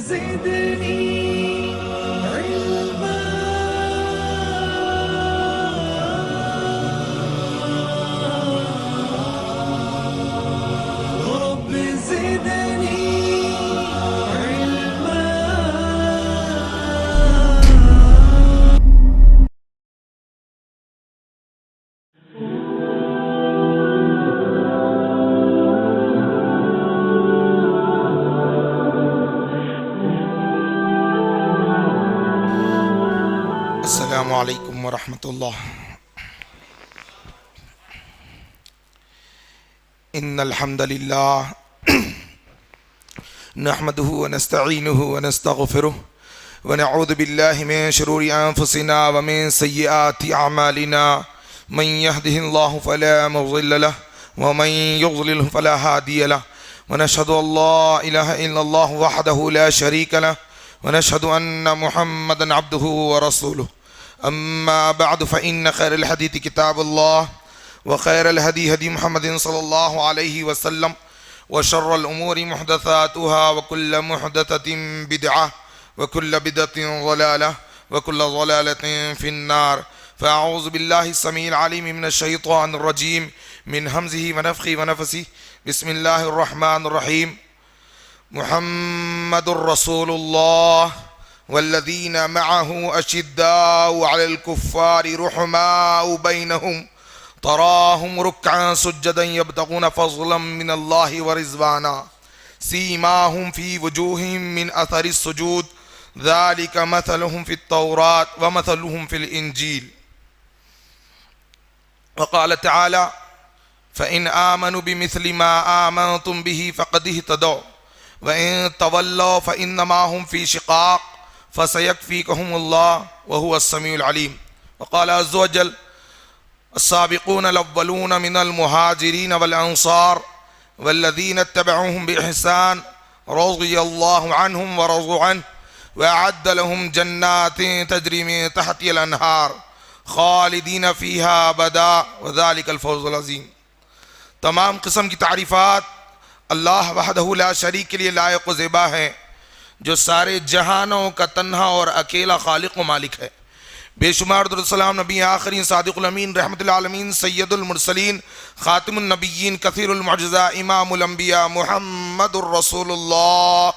زدني علما رب زدني علما. السلام علیکم ورحمۃ اللہ. ان الحمد للہ نحمده ونستعینه ونستغفره ونعوذ باللہ من شرور انفسنا ومن سیئات اعمالنا من يهده الله فلا مضل له ومن يضلل فلا هادي له ونشهد ان لا اله الا الله وحده لا شريك له ونشهد ان محمدا عبده ورسوله. اما بعد فان خير الحديث كتاب الله وخير الهدي هدي محمد صلى الله عليه وسلم وشر الامور محدثاتها وكل محدثة بدعة وكل بدعة ضلالة وكل ضلالة في النار. فاعوذ بالله السميع العليم من الشيطان الرجيم من همزه ونفخه ونفثه. بسم الله الرحمن الرحيم. محمد رسول الله والذين معه أشداء على الكفار رحماء بينهم تراهم ركعا سجدا يبتغون فضلا من الله ورضوانا سيماهم في وجوههم من أثر السجود ذلك مثلهم في التوراة ومثلهم في الإنجيل. وقال تعالى فإن آمنوا بمثل ما آمنتم به فقد اهتدوا وإن تولوا فإنما هم في شقاق فسيكفيكهم الله وهو السميع العليم. وقال عز وجل السابقون الأولون من المهاجرين والأنصار والذين اتبعوهم بإحسان رضي الله عنهم ورضوا عنه وأعد لهم جنات تجري من تحتها الأنهار خالدين فيها أبدا وذلك الفوز العظيم. تمام قسم کی تعریفات اللہ وحدہ لا شریک کے لیے لائق و زیبا ہے جو سارے جہانوں کا تنہا اور اکیلا خالق و مالک ہے. بے شمار درود السلام نبی آخرین صادق الامین رحمت العالمین سید المرسلین خاتم النبیین کثیر المعجزہ امام الانبیاء محمد الرسول اللہ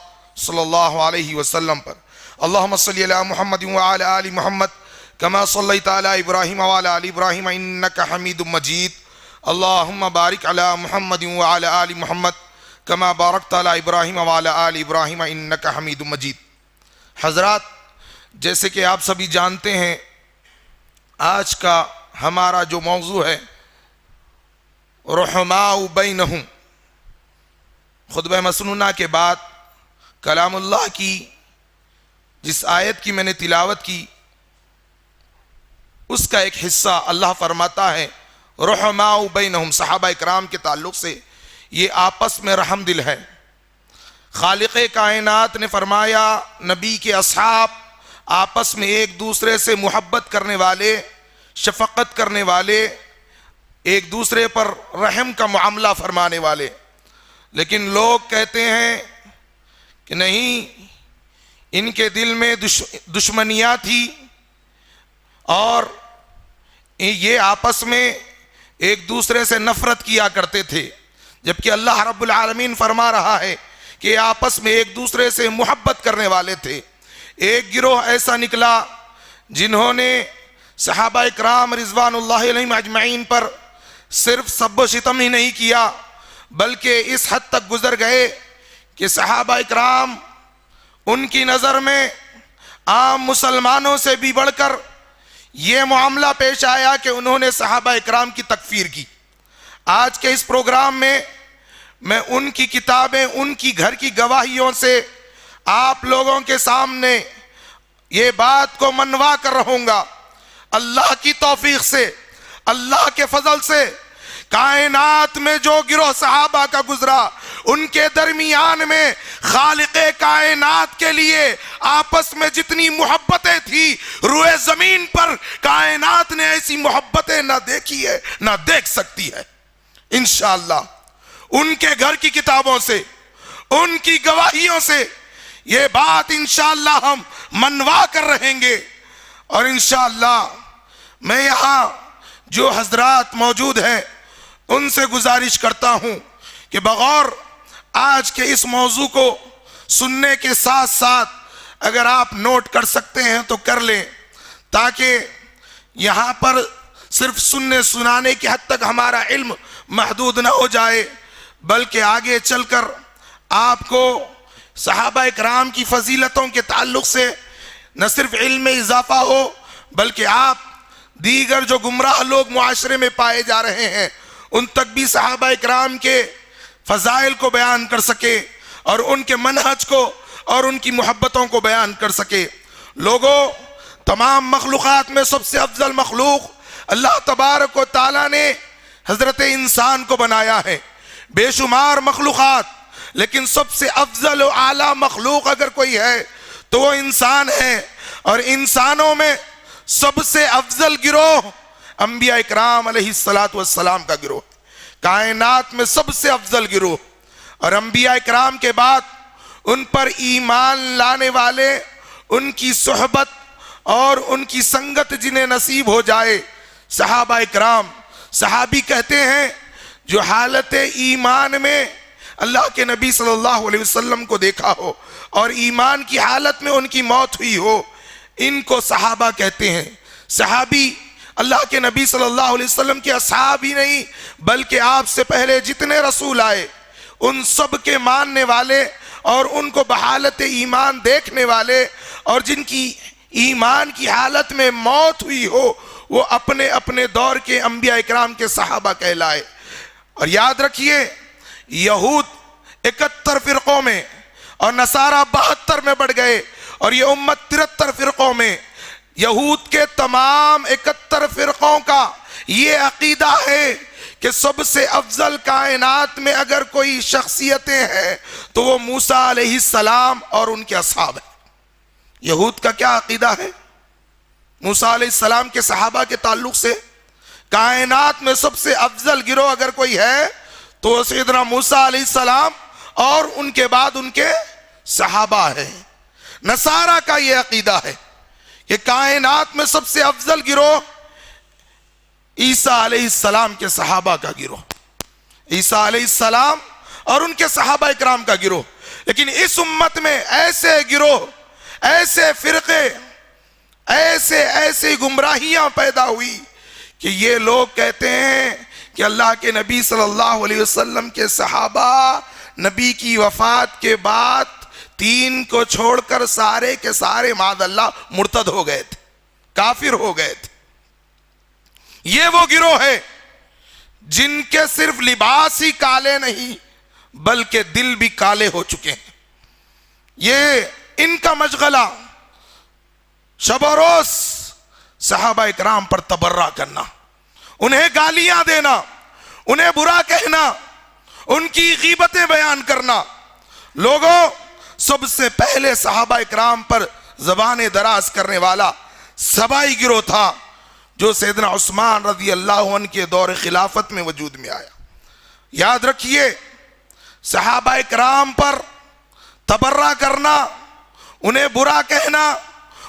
صلی اللہ علیہ وسلم پر. اللہم صلی علی محمد وعلی آل محمد کما صلیت علی ابراہیم وعلی آل ابراہیم انکا حمید مجید. اللہم بارک علی محمد وعلی آل محمد کما بارکت علی ابراہیم وعلی آل ابراہیم انکا حمید مجید. حضرات، جیسے کہ آپ سبھی جانتے ہیں آج کا ہمارا جو موضوع ہے رحماء بینہم. خطبہ مسنونہ کے بعد کلام اللہ کی جس آیت کی میں نے تلاوت کی اس کا ایک حصہ اللہ فرماتا ہے رحماء بینہم. صحابہ اکرام کے تعلق سے یہ آپس میں رحم دل ہے. خالق کائنات نے فرمایا نبی کے اصحاب آپس میں ایک دوسرے سے محبت کرنے والے، شفقت کرنے والے، ایک دوسرے پر رحم کا معاملہ فرمانے والے. لیکن لوگ کہتے ہیں کہ نہیں، ان کے دل میں دشمنیاں تھی اور یہ آپس میں ایک دوسرے سے نفرت کیا کرتے تھے، جبکہ اللہ رب العالمین فرما رہا ہے کہ آپس میں ایک دوسرے سے محبت کرنے والے تھے. ایک گروہ ایسا نکلا جنہوں نے صحابہ اکرام رضوان اللہ علیہم اجمعین پر صرف سب و شتم ہی نہیں کیا بلکہ اس حد تک گزر گئے کہ صحابہ اکرام ان کی نظر میں عام مسلمانوں سے بھی بڑھ کر یہ معاملہ پیش آیا کہ انہوں نے صحابہ اکرام کی تکفیر کی. آج کے اس پروگرام میں ان کی کتابیں، ان کی گھر کی گواہیوں سے آپ لوگوں کے سامنے یہ بات کو منوا کر رہوں گا. اللہ کی توفیق سے، اللہ کے فضل سے کائنات میں جو گروہ صحابہ کا گزرا ان کے درمیان میں خالق کائنات کے لیے آپس میں جتنی محبتیں تھی روئے زمین پر کائنات نے ایسی محبتیں نہ دیکھی ہے نہ دیکھ سکتی ہے. انشاءاللہ ان کے گھر کی کتابوں سے، ان کی گواہیوں سے یہ بات انشاءاللہ ہم منوا کر رہیں گے. اور انشاءاللہ میں یہاں جو حضرات موجود ہیں ان سے گزارش کرتا ہوں کہ بغور آج کے اس موضوع کو سننے کے ساتھ ساتھ اگر آپ نوٹ کر سکتے ہیں تو کر لیں، تاکہ یہاں پر صرف سننے سنانے کی حد تک ہمارا علم محدود نہ ہو جائے، بلکہ آگے چل کر آپ کو صحابہ اکرام کی فضیلتوں کے تعلق سے نہ صرف علم میں اضافہ ہو، بلکہ آپ دیگر جو گمراہ لوگ معاشرے میں پائے جا رہے ہیں ان تک بھی صحابہ اکرام کے فضائل کو بیان کر سکے اور ان کے منہج کو اور ان کی محبتوں کو بیان کر سکے. لوگوں، تمام مخلوقات میں سب سے افضل مخلوق اللہ تبارک و تعالیٰ نے حضرت انسان کو بنایا ہے. بے شمار مخلوقات، لیکن سب سے افضل و اعلیٰ مخلوق اگر کوئی ہے تو وہ انسان ہے. اور انسانوں میں سب سے افضل گروہ انبیاء اکرام علیہ السلام کا گروہ، کائنات میں سب سے افضل گروہ. اور انبیاء اکرام کے بعد ان پر ایمان لانے والے، ان کی صحبت اور ان کی سنگت جنہیں نصیب ہو جائے، صحابہ اکرام. صحابی کہتے ہیں جو حالت ایمان میں اللہ کے نبی صلی اللہ علیہ وسلم کو دیکھا ہو اور ایمان کی حالت میں ان کی موت ہوئی ہو، ان کو صحابہ کہتے ہیں. صحابی اللہ کے نبی صلی اللہ علیہ وسلم کے اصحاب ہی نہیں بلکہ آپ سے پہلے جتنے رسول آئے ان سب کے ماننے والے اور ان کو بحالت ایمان دیکھنے والے، اور جن کی ایمان کی حالت میں موت ہوئی ہو وہ اپنے اپنے دور کے انبیاء اکرام کے صحابہ کہلائے. اور یاد رکھیے، یہود 71 فرقوں میں اور نصارہ 72 میں بڑھ گئے، اور یہ امت 73 فرقوں میں. یہود کے تمام 71 فرقوں کا یہ عقیدہ ہے کہ سب سے افضل کائنات میں اگر کوئی شخصیتیں ہیں تو وہ موسیٰ علیہ السلام اور ان کے اصحاب ہیں. یہود کا کیا عقیدہ ہے؟ موسیٰ علیہ السلام کے صحابہ کے تعلق سے کائنات میں سب سے افضل گروہ اگر کوئی ہے تو وہ سیدنا موسیٰ علیہ السلام اور ان کے بعد ان کے صحابہ ہیں. نصارہ کا یہ عقیدہ ہے کہ کائنات میں سب سے افضل گروہ عیسیٰ علیہ السلام کے صحابہ کا گروہ، عیسیٰ علیہ السلام اور ان کے صحابہ اکرام کا گروہ. لیکن اس امت میں ایسے گروہ، ایسے فرقے، ایسے گمراہیاں پیدا ہوئی کہ یہ لوگ کہتے ہیں کہ اللہ کے نبی صلی اللہ علیہ وسلم کے صحابہ نبی کی وفات کے بعد 3 کو چھوڑ کر سارے کے سارے معاذ اللہ مرتد ہو گئے تھے، کافر ہو گئے تھے. یہ وہ گروہ ہے جن کے صرف لباس ہی کالے نہیں بلکہ دل بھی کالے ہو چکے ہیں. یہ ان کا مشغلہ شب و روز صحابہ اکرام پر تبرہ کرنا، انہیں گالیاں دینا، انہیں برا کہنا، ان کی غیبتیں بیان کرنا. لوگوں، سب سے پہلے صحابہ اکرام پر زبان دراز کرنے والا سبائی گروہ تھا جو سیدنا عثمان رضی اللہ عنہ کے دور خلافت میں وجود میں آیا. یاد رکھیے، صحابہ اکرام پر تبرہ کرنا، انہیں برا کہنا،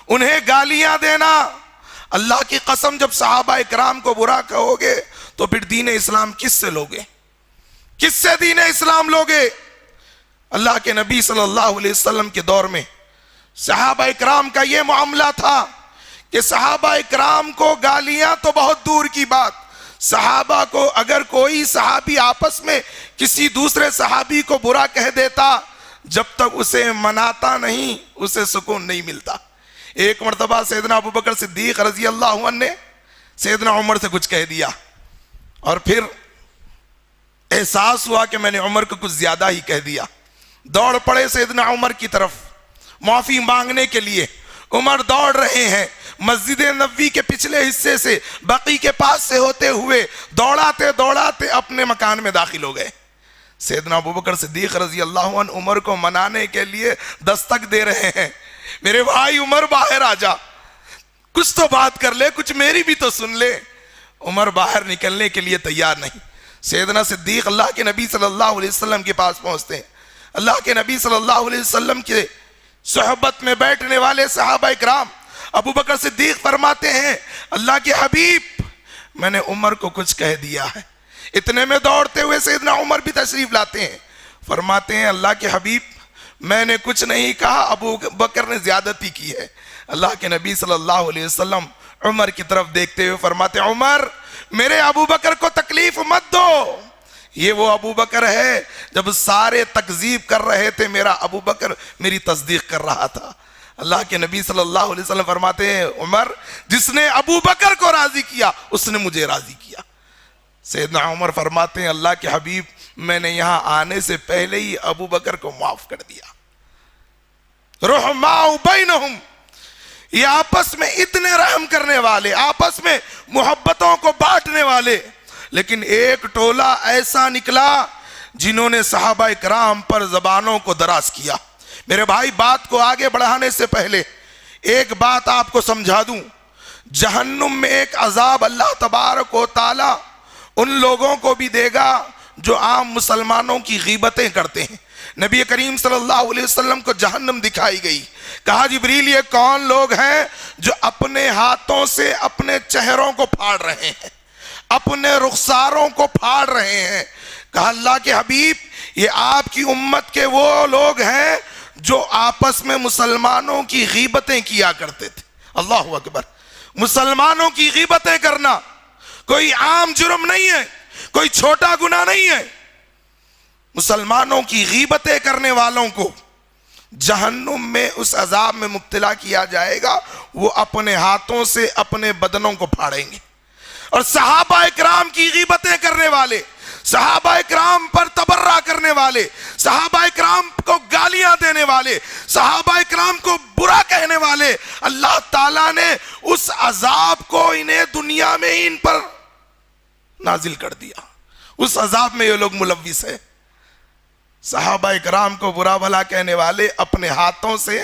انہیں گالیاں دینا، اللہ کی قسم جب صحابہ اکرام کو برا کہو گے تو پھر دین اسلام کس سے لوگے؟ کس سے دین اسلام لوگے؟ اللہ کے نبی صلی اللہ علیہ وسلم کے دور میں صحابہ اکرام کا یہ معاملہ تھا کہ صحابہ اکرام کو گالیاں تو بہت دور کی بات، صحابہ کو اگر کوئی صحابی آپس میں کسی دوسرے صحابی کو برا کہہ دیتا، جب تک اسے مناتا نہیں اسے سکون نہیں ملتا. ایک مرتبہ سیدنا ابوبکر صدیق رضی اللہ عنہ نے سیدنا عمر سے کچھ کہہ دیا اور پھر احساس ہوا کہ میں نے عمر کو کچھ زیادہ ہی کہہ دیا. دوڑ پڑے سیدنا عمر کی طرف معافی مانگنے کے لیے. عمر دوڑ رہے ہیں مسجد نبوی کے پچھلے حصے سے بقی کے پاس سے ہوتے ہوئے دوڑاتے دوڑاتے اپنے مکان میں داخل ہو گئے. سیدنا ابوبکر صدیق رضی اللہ عنہ عمر کو منانے کے لیے دستک دے رہے ہیں، میرے بھائی عمر باہر آ جا، کچھ تو بات کر لے، کچھ میری بھی تو سن لے. عمر باہر نکلنے کے لیے تیار نہیں. سیدنا صدیق اللہ کے نبی صلی اللہ علیہ وسلم کے پاس پہنچتے ہیں. اللہ کے نبی صلی اللہ علیہ وسلم کے صحبت میں بیٹھنے والے صحابہ اکرام ابو بکر صدیق فرماتے ہیں اللہ کے حبیب میں نے عمر کو کچھ کہہ دیا ہے. اتنے میں دوڑتے ہوئے سیدنا عمر بھی تشریف لاتے ہیں, فرماتے ہیں اللہ کے حبیب میں نے کچھ نہیں کہا, ابو بکر نے زیادتی کی ہے. اللہ کے نبی صلی اللہ علیہ وسلم عمر کی طرف دیکھتے ہوئے فرماتے ہیں عمر میرے ابو بکر کو تکلیف مت دو, یہ وہ ابو بکر ہے جب سارے تکذیب کر رہے تھے میرا ابو بکر میری تصدیق کر رہا تھا. اللہ کے نبی صلی اللہ علیہ وسلم فرماتے ہیں عمر جس نے ابو بکر کو راضی کیا اس نے مجھے راضی کیا. سیدنا عمر فرماتے ہیں اللہ کے حبیب میں نے یہاں آنے سے پہلے ہی ابو بکر کو معاف کر دیا. رحماء بینہم, یہ آپس میں اتنے رحم کرنے والے, آپس میں محبتوں کو بانٹنے والے, لیکن ایک ٹولہ ایسا نکلا جنہوں نے صحابہ کرام پر زبانوں کو دراز کیا. میرے بھائی بات کو آگے بڑھانے سے پہلے ایک بات آپ کو سمجھا دوں, جہنم میں ایک عذاب اللہ تبارک و تعالی ان لوگوں کو بھی دے گا جو عام مسلمانوں کی غیبتیں کرتے ہیں. نبی کریم صلی اللہ علیہ وسلم کو جہنم دکھائی گئی, کہا جبریل یہ کون لوگ ہیں جو اپنے ہاتھوں سے اپنے چہروں کو پھاڑ رہے ہیں, اپنے رخساروں کو پھاڑ رہے ہیں. کہا اللہ کے حبیب یہ آپ کی امت کے وہ لوگ ہیں جو آپس میں مسلمانوں کی غیبتیں کیا کرتے تھے. اللہ اکبر, مسلمانوں کی غیبتیں کرنا کوئی عام جرم نہیں ہے, کوئی چھوٹا گناہ نہیں ہے. مسلمانوں کی غیبتیں کرنے والوں کو جہنم میں اس عذاب میں مبتلا کیا جائے گا, وہ اپنے ہاتھوں سے اپنے بدنوں کو پھاڑیں گے. اور صحابہ اکرام کی غیبتیں کرنے والے, صحابہ اکرام پر تبرہ کرنے والے, صحابہ اکرام کو گالیاں دینے والے, صحابہ اکرام کو برا کہنے والے, اللہ تعالیٰ نے اس عذاب کو انہیں دنیا میں ان پر نازل کر دیا. اس عذاب میں یہ لوگ ملوث ہیں. صحابہ اکرام کو برا بھلا کہنے والے اپنے ہاتھوں سے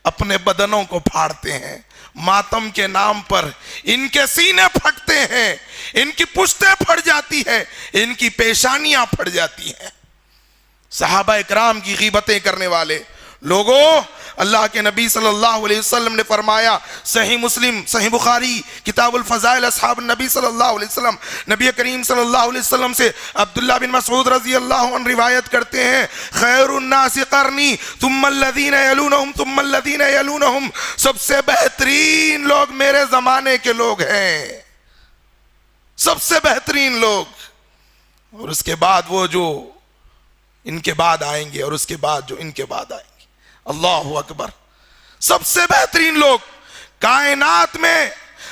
اپنے بدنوں کو پھاڑتے ہیں, ماتم کے نام پر ان کے سینے پھٹتے ہیں, ان کی پشتیں پھٹ جاتی ہیں, ان کی پیشانیاں پھٹ جاتی ہیں. صحابہ اکرام کی غیبتیں کرنے والے لوگوں, اللہ کے نبی صلی اللہ علیہ وسلم نے فرمایا, صحیح مسلم, صحیح بخاری, کتاب الفضائل اصحاب النبی صلی اللہ علیہ وسلم, نبی کریم صلی اللہ علیہ وسلم سے عبداللہ بن مسعود رضی اللہ عنہ روایت کرتے ہیں خیر الناس قرنی ثم الذین یلونہم ثم الذین یلونہم, سب سے بہترین لوگ میرے زمانے کے لوگ ہیں, سب سے بہترین لوگ, اور اس کے بعد وہ جو ان کے بعد آئیں گے, اور اس کے بعد جو ان کے بعد آئیں گے. اللہ اکبر, سب سے بہترین لوگ کائنات میں.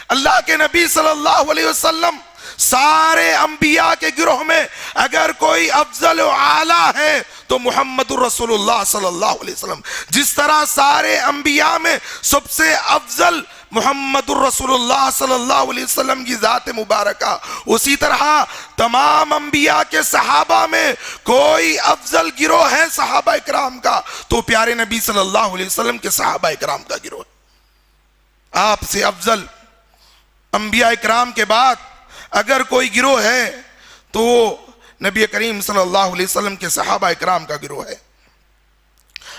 اللہ کے نبی صلی اللہ علیہ وسلم سارے انبیاء کے گروہ میں اگر کوئی افضل و اعلیٰ ہے تو محمد الرسول اللہ صلی اللہ علیہ وسلم. جس طرح سارے انبیاء میں سب سے افضل محمد الرسول اللہ صلی اللہ علیہ وسلم کی ذات مبارکہ, اسی طرح تمام انبیاء کے صحابہ میں کوئی افضل گروہ ہے صحابہ اکرام کا تو پیارے نبی صلی اللہ علیہ وسلم کے صحابہ اکرام کا گروہ. آپ سے افضل انبیاء اکرام کے بعد اگر کوئی گروہ ہے تو وہ نبی کریم صلی اللہ علیہ وسلم کے صحابہ اکرام کا گروہ ہے.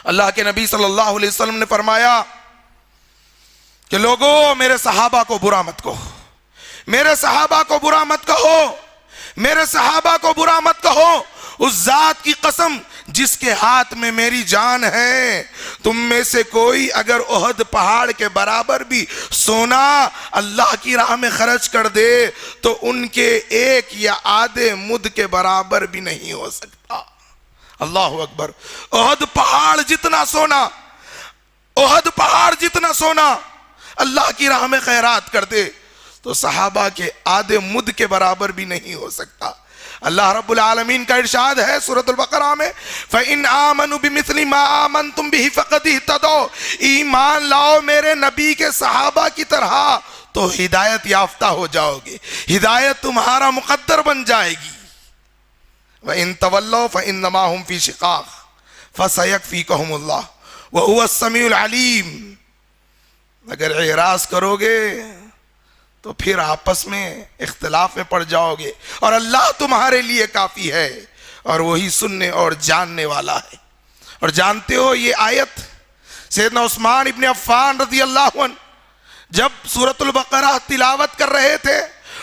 اللہ کے نبی صلی اللہ علیہ وسلم نے فرمایا کہ لوگوں میرے صحابہ کو برا مت کہو, میرے صحابہ کو برا مت کہو, میرے صحابہ کو برا مت کہو. اس ذات کی قسم جس کے ہاتھ میں میری جان ہے, تم میں سے کوئی اگر احد پہاڑ کے برابر بھی سونا اللہ کی راہ میں خرچ کر دے تو ان کے ایک یا آدھے مد کے برابر بھی نہیں ہو سکتا. اللہ اکبر, احد پہاڑ جتنا سونا, احد پہاڑ جتنا سونا اللہ کی راہ میں خیرات کر دے تو صحابہ کے آدھے مد کے برابر بھی نہیں ہو سکتا. اللہ رب العالمین کا ارشاد ہے سورۃ البقرہ میں فَإِنْ آمَنُوا بِمِثْلِ مَا آمَنْتُمْ بِهِ فَقَدْ اهْتَدَوْا, ایمان لاؤ میرے نبی کے صحابہ کی طرح تو ہدایت یافتہ ہو جاؤ گے, ہدایت تمہارا مقدر بن جائے گی. وَإِنْ تَوَلَّوْا فَإِنَّمَا هُمْ فِي شِقَاقٍ فَسَيَكْفِيكَهُمُ اللَّهُ وَهُوَ السَّمِيعُ الْعَلِيمُ. اگر اعراض کرو گے تو پھر آپس میں اختلاف میں پڑ جاؤ گے, اور اللہ تمہارے لیے کافی ہے اور وہی سننے اور جاننے والا ہے. اور جانتے ہو یہ آیت سیدنا عثمان ابن عفان رضی اللہ عنہ جب سورۃ البقرہ تلاوت کر رہے تھے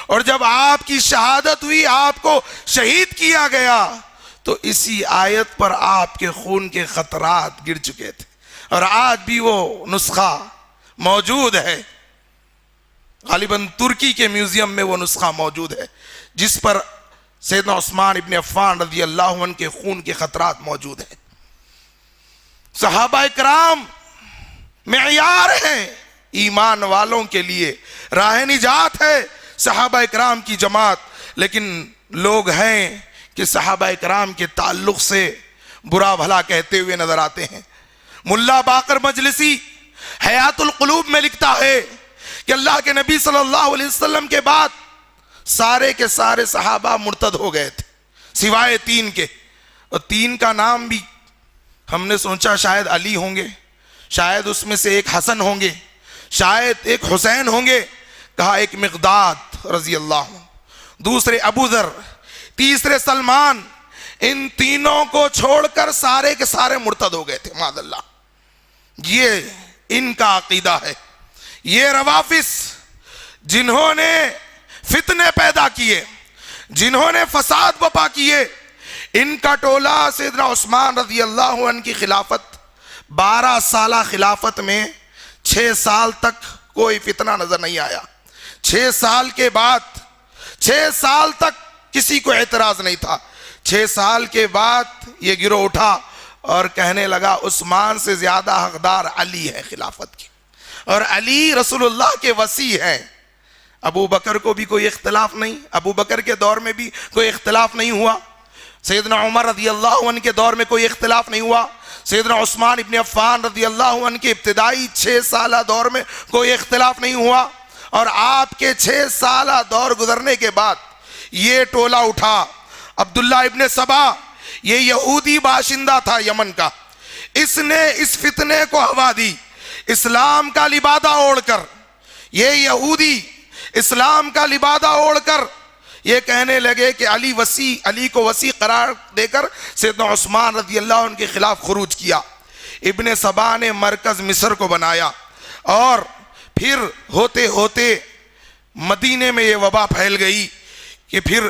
اور جب آپ کی شہادت ہوئی، آپ کو شہید کیا گیا، تو اسی آیت پر آپ کے خون کے قطرات گر چکے تھے، اور آج بھی وہ نسخہ موجود ہے، غالباً ترکی کے میوزیم میں وہ نسخہ موجود ہے جس پر سیدنا عثمان ابن عفان رضی اللہ عنہ کے خون کے قطرات موجود ہیں۔ صحابہ کرام معیار ہیں ایمان والوں کے لیے، راہ نجات ہے صحابہ کرام کی جماعت، لیکن لوگ ہیں کہ صحابہ کرام کے تعلق سے برا بھلا کہتے ہوئے نظر آتے ہیں۔ ملا باقر مجلسی حیات القلوب میں لکھتا ہے کہ اللہ کے نبی صلی اللہ علیہ وسلم کے بعد سارے کے سارے صحابہ مرتد ہو گئے تھے سوائے 3 کے، اور 3 کا نام بھی ہم نے سوچا شاید علی ہوں گے، شاید اس میں سے ایک حسن ہوں گے، شاید ایک حسین ہوں گے، کہا ایک مقداد رضی اللہ عنہ، دوسرے ابو ذر، تیسرے سلمان، ان تینوں کو چھوڑ کر سارے کے سارے مرتد ہو گئے تھے معاذ اللہ۔ یہ ان کا عقیدہ ہے۔ یہ روافض جنہوں نے فتنے پیدا کیے، جنہوں نے فساد بپا کیے، ان کا ٹولہ سیدنا عثمان رضی اللہ عنہ کی خلافت 12 سالہ خلافت میں 6 سال تک کوئی فتنہ نظر نہیں آیا۔ 6 سال کے بعد 6 سال تک کسی کو اعتراض نہیں تھا۔ 6 سال کے بعد یہ گروہ اٹھا اور کہنے لگا عثمان سے زیادہ حقدار علی ہے خلافت کی، اور علی رسول اللہ کے وصی ہیں۔ ابو بکر کو بھی کوئی اختلاف نہیں، ابو بکر کے دور میں بھی کوئی اختلاف نہیں ہوا، سیدنا عمر رضی اللہ عنہ کے دور میں کوئی اختلاف نہیں ہوا، سیدنا عثمان ابن عفان رضی اللہ عنہ کے ابتدائی 6 سالہ دور میں کوئی اختلاف نہیں ہوا، اور آپ کے 6 سالہ دور گزرنے کے بعد یہ ٹولہ اٹھا۔ عبداللہ ابن سبا، یہ یہودی باشندہ تھا یمن کا، اس نے اس فتنے کو ہوا دی، اسلام کا لبادہ اوڑھ کر، یہ یہودی اسلام کا لبادہ اوڑھ کر یہ کہنے لگے کہ علی کو وسیع قرار دے کر سیدنا عثمان رضی اللہ عنہ کے خلاف خروج کیا۔ ابن سبا نے مرکز مصر کو بنایا، اور پھر ہوتے ہوتے مدینے میں یہ وبا پھیل گئی کہ پھر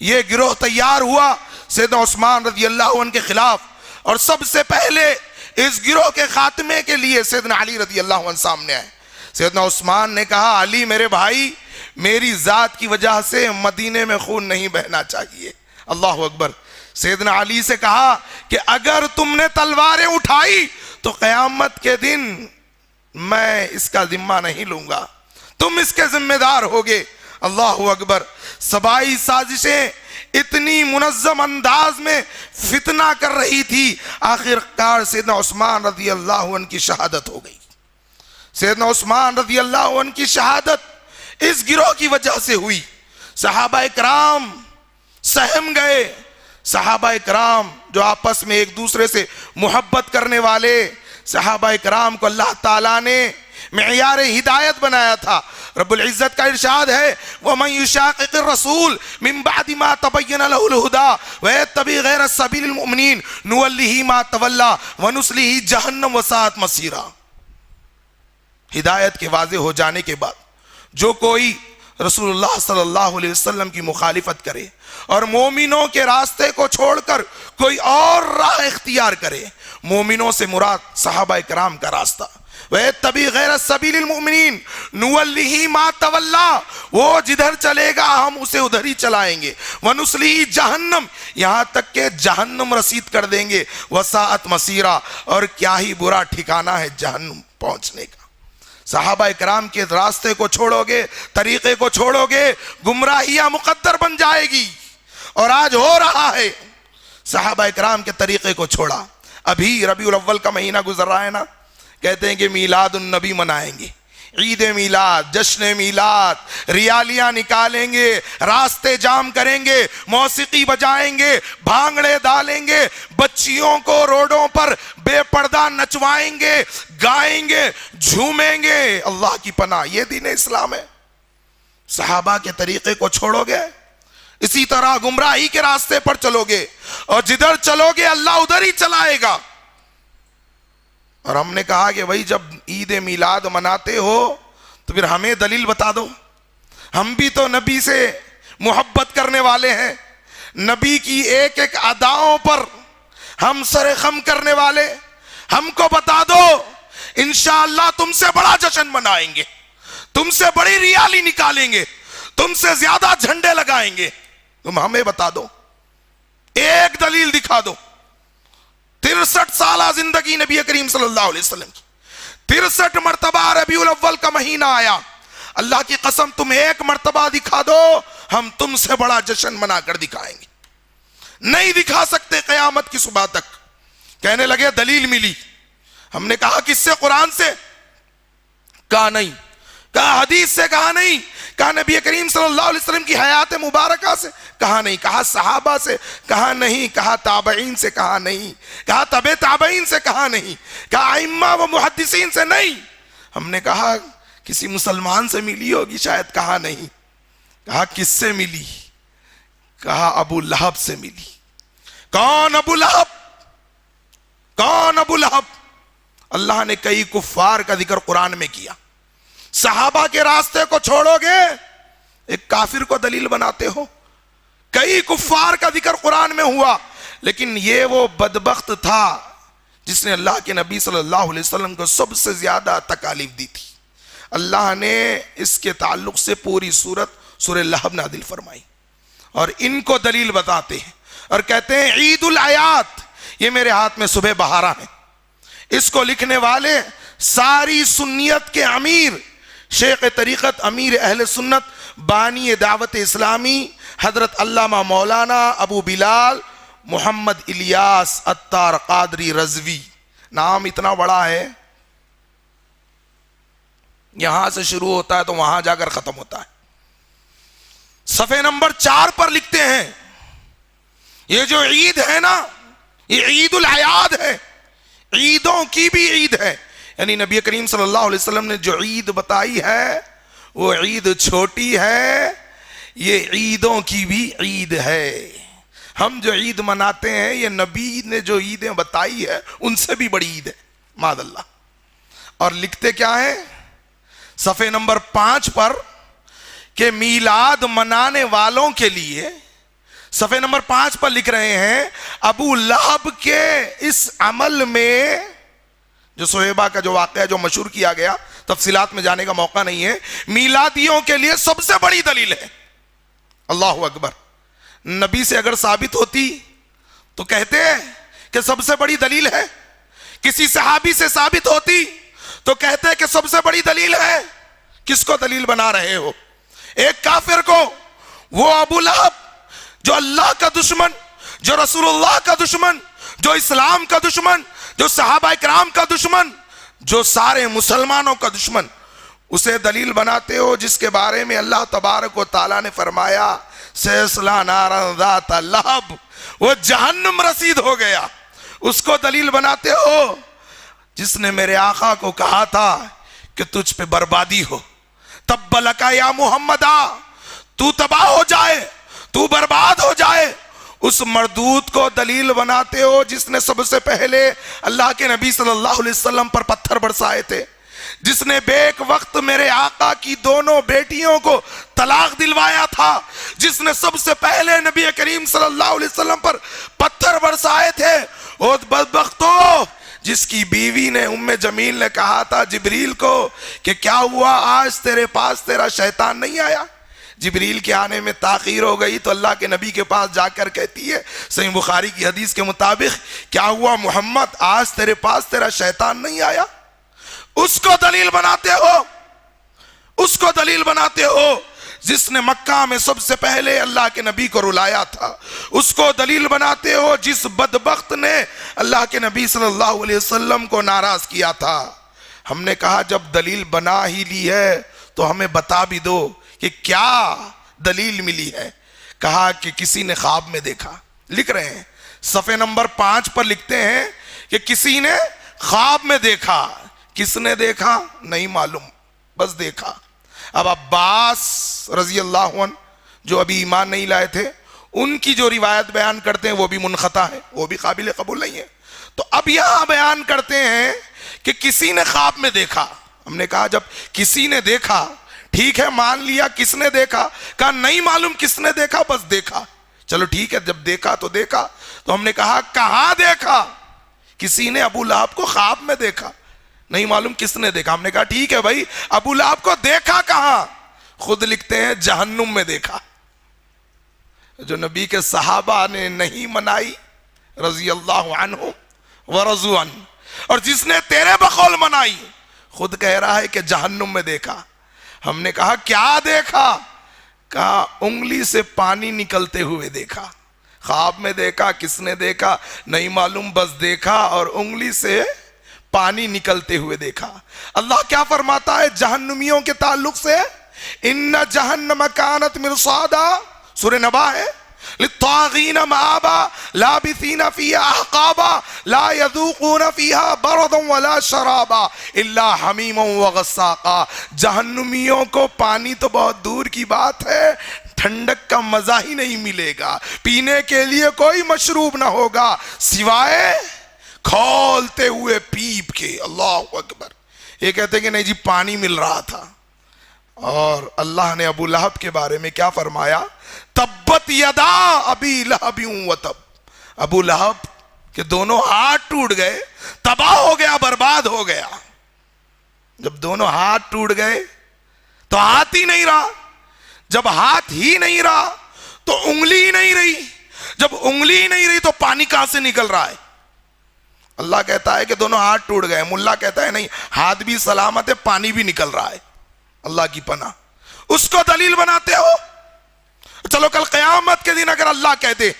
یہ گروہ تیار ہوا سیدنا عثمان رضی اللہ عنہ کے خلاف، اور سب سے پہلے اس گروہ کے خاتمے کے لیے سیدنا علی رضی اللہ عنہ سامنے آئے۔ سیدنا عثمان نے کہا علی میرے بھائی، میری ذات کی وجہ سے مدینے میں خون نہیں بہنا چاہیے۔ اللہ اکبر۔ سیدنا علی سے کہا کہ اگر تم نے تلواریں اٹھائی تو قیامت کے دن میں اس کا ذمہ نہیں لوں گا، تم اس کے ذمہ دار ہوگے۔ اللہ اکبر۔ سبائی سازشیں اتنی منظم انداز میں فتنہ کر رہی تھی، آخر کار سیدنا عثمان رضی اللہ عنہ کی شہادت ہو گئی۔ سیدنا عثمان رضی اللہ عنہ کی شہادت اس گروہ کی وجہ سے ہوئی۔ صحابہ کرام سہم گئے، صحابہ کرام جو آپس میں ایک دوسرے سے محبت کرنے والے، صحابہ کرام کو اللہ تعالیٰ نے معیار ہدایت بنایا تھا۔ رب العزت کا ارشاد ہے وَمَن يُشَاقِقِ الرَّسُولِ مِن بَعْدِ مَا تَبَيَّنَ لَهُ الْهُدَى وَيَتَّبِعْ غَيْرَ سَبِيلِ الْمُؤْمِنِينَ نُوَلِّهِ مَا تَوَلَّى وَنُصْلِهِ جَهَنَّمَ وَسَاءَتْ مَصِيرًا۔ ہدایت کے واضح ہو جانے کے بعد جو کوئی رسول اللہ صلی اللہ علیہ وسلم کی مخالفت کرے اور مومنوں کے راستے کو چھوڑ کر کوئی اور راہ اختیار کرے، مومنوں سے مراد صحابہ کرام کا راستہ، وَيَتَّبِعْ غَيْرَ سَبِيلِ الْمُؤْمِنِينَ نُوَلِّهِ مَا تَوَلَّى، وہ جدھر چلے گا ہم اسے ادھر ہی چلائیں گے، وَنُصْلِهِ جہنم، یہاں تک کہ جہنم رسید کر دیں گے، وَسَاءَتْ مَصِيرًا، اور کیا ہی برا ٹھکانہ ہے جہنم پہنچنے کا۔ صحابہ کرام کے راستے کو چھوڑو گے، طریقے کو چھوڑو گے، گمراہیاں مقدر بن جائے گی، اور آج ہو رہا ہے۔ صحابہ کرام کے طریقے کو چھوڑا۔ ابھی ربیع الاول کا مہینہ گزر رہا ہے نا، کہتے ہیں کہ میلاد النبی منائیں گے، عید میلاد، جشن میلاد، ریالیاں نکالیں گے، راستے جام کریں گے، موسیقی بجائیں گے، بھانگڑے ڈالیں گے، بچیوں کو روڈوں پر بے پردہ نچوائیں گے، گائیں گے، جھومیں گے۔ اللہ کی پناہ، یہ دین اسلام ہے؟ صحابہ کے طریقے کو چھوڑو گے، اسی طرح گمراہی کے راستے پر چلو گے، اور جدھر چلو گے اللہ ادھر ہی چلائے گا۔ اور ہم نے کہا کہ بھائی جب عید میلاد مناتے ہو تو پھر ہمیں دلیل بتا دو، ہم بھی تو نبی سے محبت کرنے والے ہیں، نبی کی ایک ایک اداؤں پر ہم سر خم کرنے والے، ہم کو بتا دو، انشاءاللہ تم سے بڑا جشن منائیں گے، تم سے بڑی ریالی نکالیں گے، تم سے زیادہ جھنڈے لگائیں گے، تم ہمیں بتا دو، ایک دلیل دکھا دو۔ 63 سالہ زندگی نبی کریم صلی اللہ علیہ وسلم کی، 63 مرتبہ ربیع الاول کا مہینہ آیا، اللہ کی قسم تم ایک مرتبہ دکھا دو، ہم تم سے بڑا جشن منا کر دکھائیں گے۔ نہیں دکھا سکتے قیامت کی صبح تک۔ کہنے لگے دلیل ملی، ہم نے کہا کس سے؟ قرآن سے؟ کہا نہیں۔ کہا حدیث سے؟ کہا نہیں۔ کہا نبی کریم صلی اللہ علیہ وسلم کی حیات مبارکہ سے؟ کہا نہیں۔ کہا صحابہ سے؟ کہا نہیں۔ کہا تابعین سے؟ کہا نہیں۔ کہا تبع تابعین سے؟ کہا نہیں۔ کہا ائمہ و محدثین سے؟ نہیں۔ ہم نے کہا کسی مسلمان سے ملی ہوگی شاید؟ کہا نہیں۔ کہا کس سے ملی؟ کہا ابو لہب سے ملی۔ کون ابو لہب؟ کون ابو لہب؟ اللہ نے کئی کفار کا ذکر قرآن میں کیا۔ صحابہ کے راستے کو چھوڑو گے، ایک کافر کو دلیل بناتے ہو۔ کئی کفار کا ذکر قرآن میں ہوا، لیکن یہ وہ بدبخت تھا جس نے اللہ کے نبی صلی اللہ علیہ وسلم کو سب سے زیادہ تکالیف دی تھی۔ اللہ نے اس کے تعلق سے پوری سورہ لہب نازل فرمائی، اور ان کو دلیل بتاتے ہیں اور کہتے ہیں عید الاعیاد۔ یہ میرے ہاتھ میں صبح بہارا ہے، اس کو لکھنے والے ساری سنیت کے امیر، شیخ طریقت، امیر اہل سنت، بانی دعوت اسلامی، حضرت علامہ مولانا ابو بلال محمد الیاس عطار قادری رضوی۔ نام اتنا بڑا ہے، یہاں سے شروع ہوتا ہے تو وہاں جا کر ختم ہوتا ہے۔ صفحے نمبر 4 پر لکھتے ہیں یہ جو عید ہے نا، یہ عید الاعیاد ہے، عیدوں کی بھی عید ہے۔ یعنی نبی کریم صلی اللہ علیہ وسلم نے جو عید بتائی ہے وہ عید چھوٹی ہے، یہ عیدوں کی بھی عید ہے۔ ہم جو عید مناتے ہیں یہ نبی نے جو عیدیں بتائی ہے ان سے بھی بڑی عید ہے، معاذ اللہ۔ اور لکھتے کیا ہے صفحے نمبر 5 پر کہ میلاد منانے والوں کے لیے، صفحے نمبر 5 پر لکھ رہے ہیں ابو لہب کے اس عمل میں، جو صہیبہ کا جو واقعہ جو مشہور کیا گیا، تفصیلات میں جانے کا موقع نہیں ہے، میلادیوں کے لیے سب سے بڑی دلیل ہے۔ اللہ اکبر۔ نبی سے اگر ثابت ہوتی تو کہتے کہ سب سے بڑی دلیل ہے، کسی صحابی سے ثابت ہوتی تو کہتے کہ سب سے بڑی دلیل ہے۔ کس کو دلیل بنا رہے ہو؟ ایک کافر کو، وہ ابو لہب جو اللہ کا دشمن، جو رسول اللہ کا دشمن، جو اسلام کا دشمن، جو صحابہ اکرام کا دشمن، جو سارے مسلمانوں کا دشمن، اسے دلیل بناتے ہو جس کے بارے میں اللہ تبارک و تعالیٰ نے فرمایا سیصلی نارا ذات لہب، وہ جہنم رسید ہو گیا۔ اس کو دلیل بناتے ہو جس نے میرے آقا کو کہا تھا کہ تجھ پہ بربادی ہو، تب لکا یا محمدہ، تو تباہ ہو جائے، تو برباد ہو جائے۔ اس مردود کو دلیل بناتے ہو جس نے سب سے پہلے اللہ کے نبی صلی اللہ علیہ وسلم پر پتھر برسائے تھے، جس نے بیک وقت میرے آقا کی دونوں بیٹیوں کو طلاق دلوایا تھا، جس نے سب سے پہلے نبی کریم صلی اللہ علیہ وسلم پر پتھر برسائے تھے، اور بدبختو جس کی بیوی نے ام جمیل نے کہا تھا جبریل کو کہ کیا ہوا آج تیرے پاس تیرا شیطان نہیں آیا؟ جبریل کے آنے میں تاخیر ہو گئی تو اللہ کے نبی کے پاس جا کر کہتی ہے صحیح بخاری کی حدیث کے مطابق، کیا ہوا محمد آج تیرے پاس تیرا شیطان نہیں آیا؟ اس کو دلیل بناتے ہو، اس کو دلیل بناتے ہو جس نے مکہ میں سب سے پہلے اللہ کے نبی کو رلایا تھا، اس کو دلیل بناتے ہو جس بدبخت نے اللہ کے نبی صلی اللہ علیہ وسلم کو ناراض کیا تھا۔ ہم نے کہا جب دلیل بنا ہی لی ہے تو ہمیں بتا بھی دو کہ کیا دلیل ملی ہے۔ کہا کہ کسی نے خواب میں دیکھا۔ لکھ رہے ہیں صفحے نمبر 5 پر لکھتے ہیں کہ کسی نے خواب میں دیکھا۔ کس نے دیکھا نہیں معلوم، بس دیکھا۔ اب عباس رضی اللہ عنہ جو ابھی ایمان نہیں لائے تھے، ان کی جو روایت بیان کرتے ہیں وہ بھی منقطع ہے، وہ بھی قابل قبول نہیں ہے۔ تو اب یہاں بیان کرتے ہیں کہ کسی نے خواب میں دیکھا. ہم نے کہا جب کسی نے دیکھا ٹھیک ہے مان لیا کس نے دیکھا. کہا نہیں معلوم کس نے دیکھا بس دیکھا. چلو ٹھیک ہے جب دیکھا تو دیکھا. تو ہم نے کہا کہاں دیکھا؟ کسی نے ابو لہب کو خواب میں دیکھا, نہیں معلوم کس نے دیکھا. ہم نے کہا ٹھیک ہے بھائی ابو لہب کو دیکھا کہاں؟ خود لکھتے ہیں جہنم میں دیکھا. جو نبی کے صحابہ نے نہیں منائی رضی اللہ عنہ ورضوا عنہ, اور جس نے تیرے بقول منائی خود کہہ رہا ہے کہ جہنم میں دیکھا. ہم نے کہا کیا دیکھا؟ کہا انگلی سے پانی نکلتے ہوئے دیکھا. خواب میں دیکھا کس نے دیکھا نہیں معلوم بس دیکھا اور انگلی سے پانی نکلتے ہوئے دیکھا. اللہ کیا فرماتا ہے جہنمیوں کے تعلق سے؟ ان جہنم کانت مرصادا, سورہ نبا ہے, للطاغین مآبا لابثین فیہا احقابا لا یذوقون فیہا بردا ولا شرابا الا حمیما وغساقا. جہنمیوں کو پانی تو بہت دور کی بات ہے, ٹھنڈک کا مزہ ہی نہیں ملے گا, پینے کے لیے کوئی مشروب نہ ہوگا سوائے کھولتے ہوئے پیپ کے. اللہ اکبر. یہ کہتے ہیں کہ نہیں جی پانی مل رہا تھا. اور اللہ نے ابو لہب کے بارے میں کیا فرمایا؟ تبت یدا ابی لہب وتب. ابو لہب کے دونوں ہاتھ ٹوٹ گئے, تباہ ہو گیا, برباد ہو گیا. جب دونوں ہاتھ ٹوٹ گئے تو ہاتھ ہی نہیں رہا, جب ہاتھ ہی نہیں رہا تو انگلی ہی نہیں رہی, جب انگلی ہی نہیں رہی تو پانی کہاں سے نکل رہا ہے؟ اللہ کہتا ہے کہ دونوں ہاتھ ٹوٹ گئے, ملا کہتا ہے نہیں ہاتھ بھی سلامت ہے پانی بھی نکل رہا ہے. اللہ کی پناہ. اس کو دلیل بناتے ہو. چلو کل قیامت کے دن اگر اللہ کہہ دے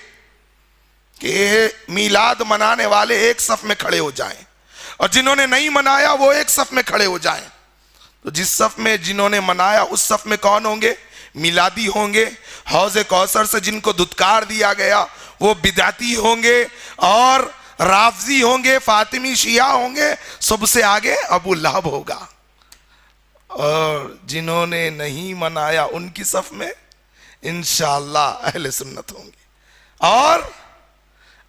کہ میلاد منانے والے ایک صف میں کھڑے ہو جائیں اور جنہوں نے نہیں منایا وہ ایک صف میں کھڑے ہو جائیں, تو جس صف میں جنہوں نے منایا اس صف میں کون ہوں گے؟ میلادی ہوں گے. حوض کوثر سے جن کو دھتکار دیا گیا وہ بدعتی ہوں گے, اور رافضی ہوں گے, فاطمی شیعہ ہوں گے, سب سے آگے ابو لہب ہوگا. اور جنہوں نے نہیں منایا ان کی صف میں انشاءاللہ اہل سنت ہوں گے, اور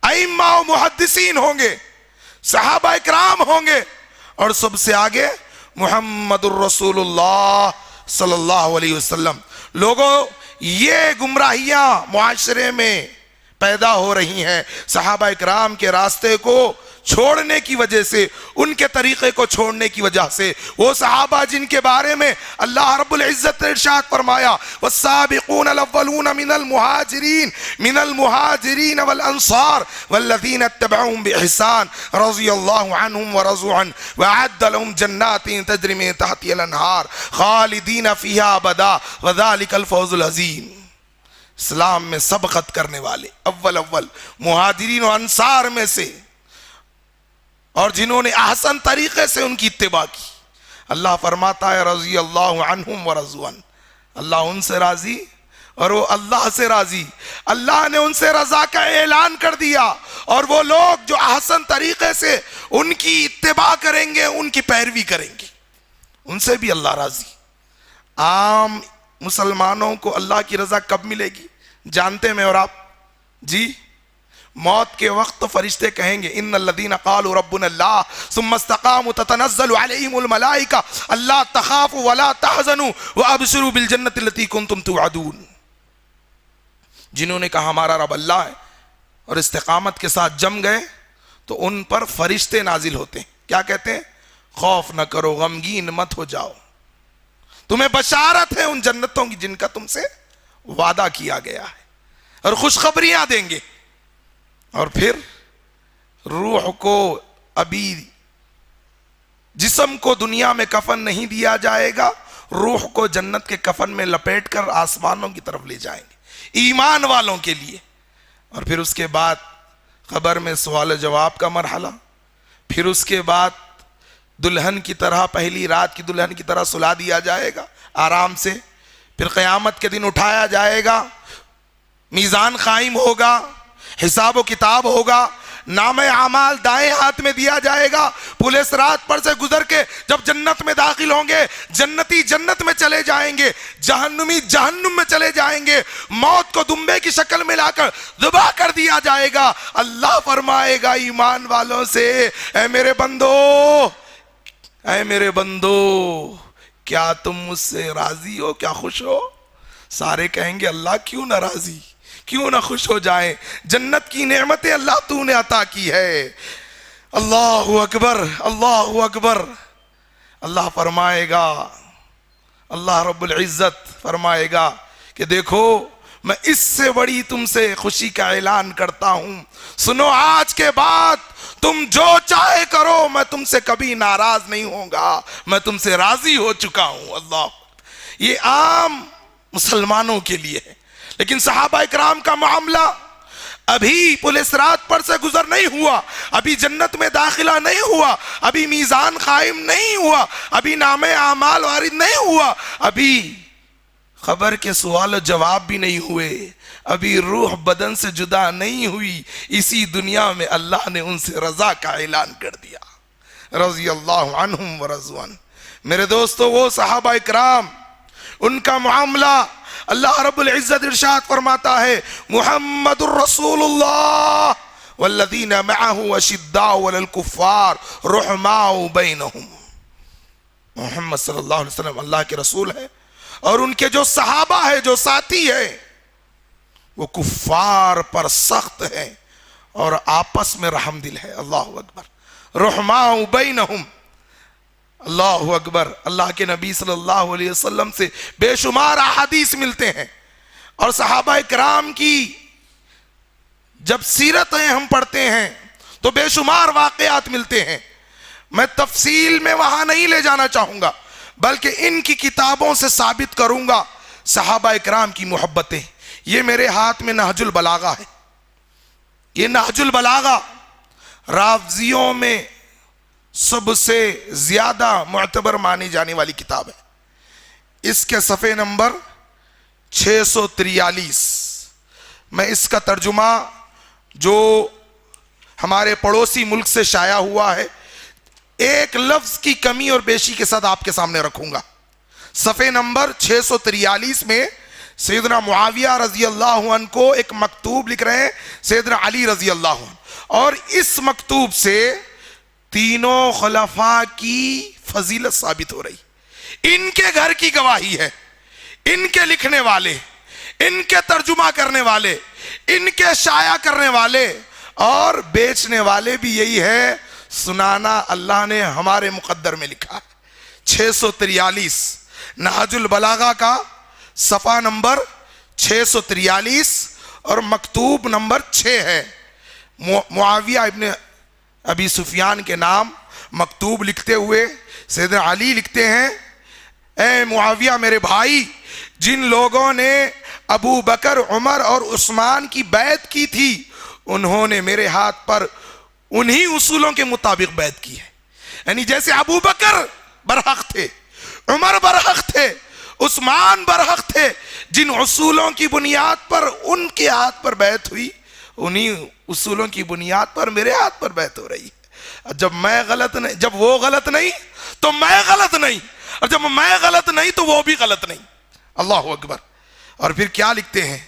ائمہ و محدثین ہوں گے, صحابہ اکرام ہوں گے, اور سب سے آگے محمد الرسول اللہ صلی اللہ علیہ وسلم. لوگوں یہ گمراہیاں معاشرے میں پیدا ہو رہی ہیں صحابہ اکرام کے راستے کو چھوڑنے کی وجہ سے, ان کے طریقے کو چھوڑنے کی وجہ سے. وہ صحابہ جن کے بارے میں اللہ رب العزت نے ارشاد فرمایا والسابقون الاولون من المہاجرین والانصار والذین اتبعوهم بإحسان رضی اللہ عنہم ورضوا عنہ وأعد لهم جنات تجری من تحتها الانہار خالدین فیہا ابدا وذلک الفوز العظیم. اسلام میں سبقت کرنے والے اول مہاجرین و انصار میں سے, اور جنہوں نے احسن طریقے سے ان کی اتباع کی. اللہ فرماتا ہے رضی اللہ عنہم ورضوا عنہ, اللہ ان سے راضی اور وہ اللہ سے راضی. اللہ نے ان سے رضا کا اعلان کر دیا, اور وہ لوگ جو احسن طریقے سے ان کی اتباع کریں گے, ان کی پیروی کریں گے, ان سے بھی اللہ راضی. عام مسلمانوں کو اللہ کی رضا کب ملے گی جانتے میں اور آپ؟ جی موت کے وقت تو فرشتے کہیں گے ان الذین قالوا ربنا اللہ ثم استقاموا تتنزل علیہم الملائکہ اللہ تخافوا ولا تحزنوا وابشروا بالجنۃ التي کنتم توعدون. جنہوں نے کہا ہمارا رب اللہ ہے اور استقامت کے ساتھ جم گئے تو ان پر فرشتے نازل ہوتے ہیں. کیا کہتے ہیں؟ خوف نہ کرو, غمگین مت ہو جاؤ, تمہیں بشارت ہے ان جنتوں کی جن کا تم سے وعدہ کیا گیا ہے, اور خوشخبریاں دیں گے. اور پھر روح کو ابھی جسم کو دنیا میں کفن نہیں دیا جائے گا, روح کو جنت کے کفن میں لپیٹ کر آسمانوں کی طرف لے جائیں گے ایمان والوں کے لیے. اور پھر اس کے بعد قبر میں سوال جواب کا مرحلہ, پھر اس کے بعد دلہن کی طرح, پہلی رات کی دلہن کی طرح سلا دیا جائے گا آرام سے. پھر قیامت کے دن اٹھایا جائے گا, میزان قائم ہوگا, حساب و کتاب ہوگا, نام اعمال دائیں ہاتھ میں دیا جائے گا. پولیس رات پر سے گزر کے جب جنت میں داخل ہوں گے, جنتی جنت میں چلے جائیں گے, جہنمی جہنم میں چلے جائیں گے. موت کو دمبے کی شکل میں لا کر ذبح کر دیا جائے گا. اللہ فرمائے گا ایمان والوں سے, اے میرے بندو اے میرے بندو کیا تم مجھ سے راضی ہو، کیا خوش ہو؟ سارے کہیں گے اللہ کیوں نہ راضی، کیوں نہ خوش ہو جائیں، جنت کی نعمتیں اللہ تو نے عطا کی ہے۔ اللہ اکبر، اللہ اکبر۔ اللہ فرمائے گا، اللہ رب العزت فرمائے گا کہ دیکھو میں اس سے بڑی تم سے خوشی کا اعلان کرتا ہوں، سنو آج کے بعد تم جو چاہے کرو، میں تم سے کبھی ناراض نہیں ہوں گا، میں تم سے راضی ہو چکا ہوں۔ اللہ، یہ عام مسلمانوں کے لیے ہے، لیکن صحابہ اکرام کا معاملہ ابھی پل صراط پر سے گزر نہیں ہوا، ابھی جنت میں داخلہ نہیں ہوا، ابھی میزان قائم نہیں ہوا، ابھی نام اعمال وارد نہیں ہوا، ابھی خبر کے سوال و جواب بھی نہیں ہوئے، ابھی روح بدن سے جدا نہیں ہوئی، اسی دنیا میں اللہ نے ان سے رضا کا اعلان کر دیا، رضی اللہ عنہم ورضوا عنہ۔ میرے دوستو، وہ صحابہ اکرام، ان کا معاملہ اللہ رب العزت ارشاد فرماتا ہے، محمد الرسول اللہ والذین معه اشداء علی الکفار رحماء بینہم۔ محمد صلی اللہ علیہ وسلم اللہ کے رسول ہے، اور ان کے جو صحابہ ہے، جو ساتھی ہے، وہ کفار پر سخت ہے اور آپس میں رحم دل ہے۔ اللہ اکبر، رحماء بینہم۔ اللہ اکبر۔ اللہ کے نبی صلی اللہ علیہ وسلم سے بے شمار احادیث ملتے ہیں، اور صحابہ اکرام کی جب سیرتیں ہم پڑھتے ہیں تو بے شمار واقعات ملتے ہیں۔ میں تفصیل میں وہاں نہیں لے جانا چاہوں گا، بلکہ ان کی کتابوں سے ثابت کروں گا صحابہ اکرام کی محبتیں۔ یہ میرے ہاتھ میں نہج البلاغہ ہے، یہ نہج البلاغہ رافضیوں میں سب سے زیادہ معتبر مانی جانے والی کتاب ہے۔ اس کے صفحے نمبر 643 میں اس کا ترجمہ جو ہمارے پڑوسی ملک سے شائع ہوا ہے، ایک لفظ کی کمی اور بیشی کے ساتھ آپ کے سامنے رکھوں گا۔ صفحے نمبر 643 میں سیدنا معاویہ رضی اللہ عنہ کو ایک مکتوب لکھ رہے ہیں سیدنا علی رضی اللہ عنہ، اور اس مکتوب سے تینوں خلفاء کی فضیلت ثابت ہو رہی، ان کے گھر کی گواہی ہے، ان کے لکھنے والے، ان کے ترجمہ کرنے والے، ان کے شائع کرنے والے اور بیچنے والے بھی یہی ہے، سنانا اللہ نے ہمارے مقدر میں لکھا ہے۔ 643 نہج البلاغہ کا صفحہ نمبر 643 اور مکتوب نمبر 6 ہے۔ معاویہ ابن ابی سفیان کے نام مکتوب لکھتے ہوئے سیدنا علی لکھتے ہیں، اے معاویہ میرے بھائی، جن لوگوں نے ابو بکر، عمر اور عثمان کی بیعت کی تھی، انہوں نے میرے ہاتھ پر انہی اصولوں کے مطابق بیعت کی ہے۔ یعنی جیسے ابو بکر برحق تھے، عمر برحق تھے، عثمان برحق تھے، جن اصولوں کی بنیاد پر ان کے ہاتھ پر بیعت ہوئی، انہی اصولوں کی بنیاد پر میرے ہاتھ پر بیعت ہو رہی ہے۔ جب وہ غلط نہیں تو میں غلط نہیں، اور جب میں غلط نہیں تو وہ بھی غلط نہیں۔ اللہ اکبر۔ اور پھر کیا لکھتے ہیں،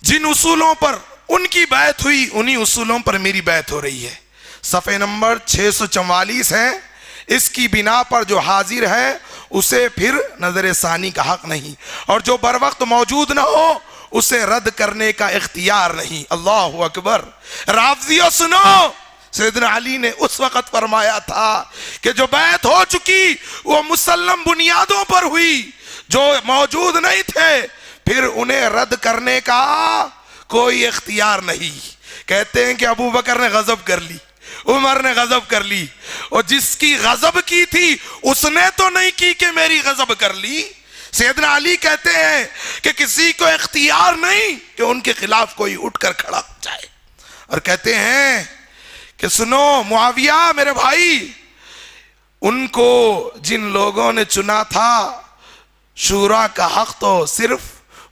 جن اصولوں پر ان کی بیعت ہوئی، انہی اصولوں پر میری بیعت ہو رہی ہے۔ صفحہ نمبر 644 ہے، اس کی بنا پر جو حاضر ہے اسے پھر نظر ثانی کا حق نہیں، اور جو بر وقت موجود نہ ہو اسے رد کرنے کا اختیار نہیں۔ اللہ اکبر۔ رافضیوں سنو، سیدنا علی نے اس وقت فرمایا تھا کہ جو بیعت ہو چکی وہ مسلم بنیادوں پر ہوئی، جو موجود نہیں تھے پھر انہیں رد کرنے کا کوئی اختیار نہیں۔ کہتے ہیں کہ ابو بکر نے غضب کر لی، عمر نے غضب کر لی، اور جس کی غضب کی تھی اس نے تو نہیں کی کہ میری غضب کر لی۔ سیدنا علی کہتے ہیں کہ کسی کو اختیار نہیں کہ ان کے خلاف کوئی اٹھ کر کھڑا ہو جائے، اور کہتے ہیں کہ سنو معاویہ میرے بھائی، ان کو جن لوگوں نے چنا تھا شورا کا حق تو صرف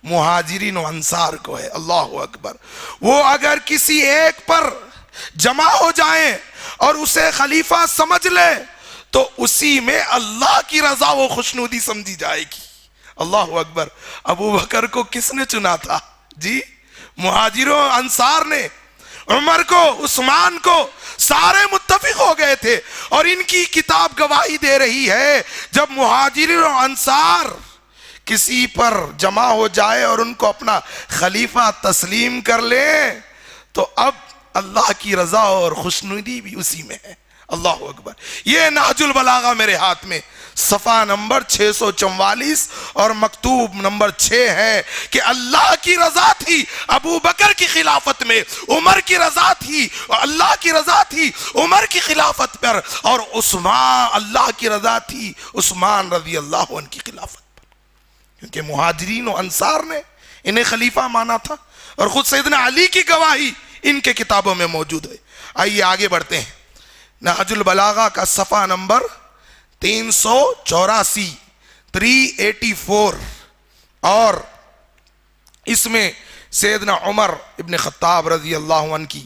مہاجرین و انصار کو ہے۔ اللہ اکبر۔ وہ اگر کسی ایک پر جمع ہو جائیں اور اسے خلیفہ سمجھ لے تو اسی میں اللہ کی رضا و خوشنودی سمجھی جائے گی۔ اللہ اکبر۔ ابو بکر کو کس نے چنا تھا؟ جی مہاجروں انصار نے۔ عمر کو، عثمان کو، سارے متفق ہو گئے تھے، اور ان کی کتاب گواہی دے رہی ہے جب مہاجرین اور انصار کسی پر جمع ہو جائے اور ان کو اپنا خلیفہ تسلیم کر لے تو اب اللہ کی رضا اور خوشنودی بھی اسی میں ہے۔ اللہ اکبر۔ یہ نہج البلاغہ میرے ہاتھ میں صفحہ نمبر 644 اور مکتوب نمبر 6 ہے کہ اللہ کی رضا تھی ابو بکر کی خلافت میں، عمر کی رضا تھی، اللہ کی رضا تھی عمر کی خلافت پر، اور عثمان، اللہ کی رضا تھی عثمان رضی اللہ عنہ کی خلافت پر، کیونکہ مہاجرین و انصار نے انہیں خلیفہ مانا تھا، اور خود سیدنا علی کی گواہی ان کے کتابوں میں موجود ہے۔ آئیے آگے بڑھتے ہیں۔ نہج البلاغہ کا صفحہ نمبر 384 384، اور اس میں سیدنا عمر ابن خطاب رضی اللہ عنہ کی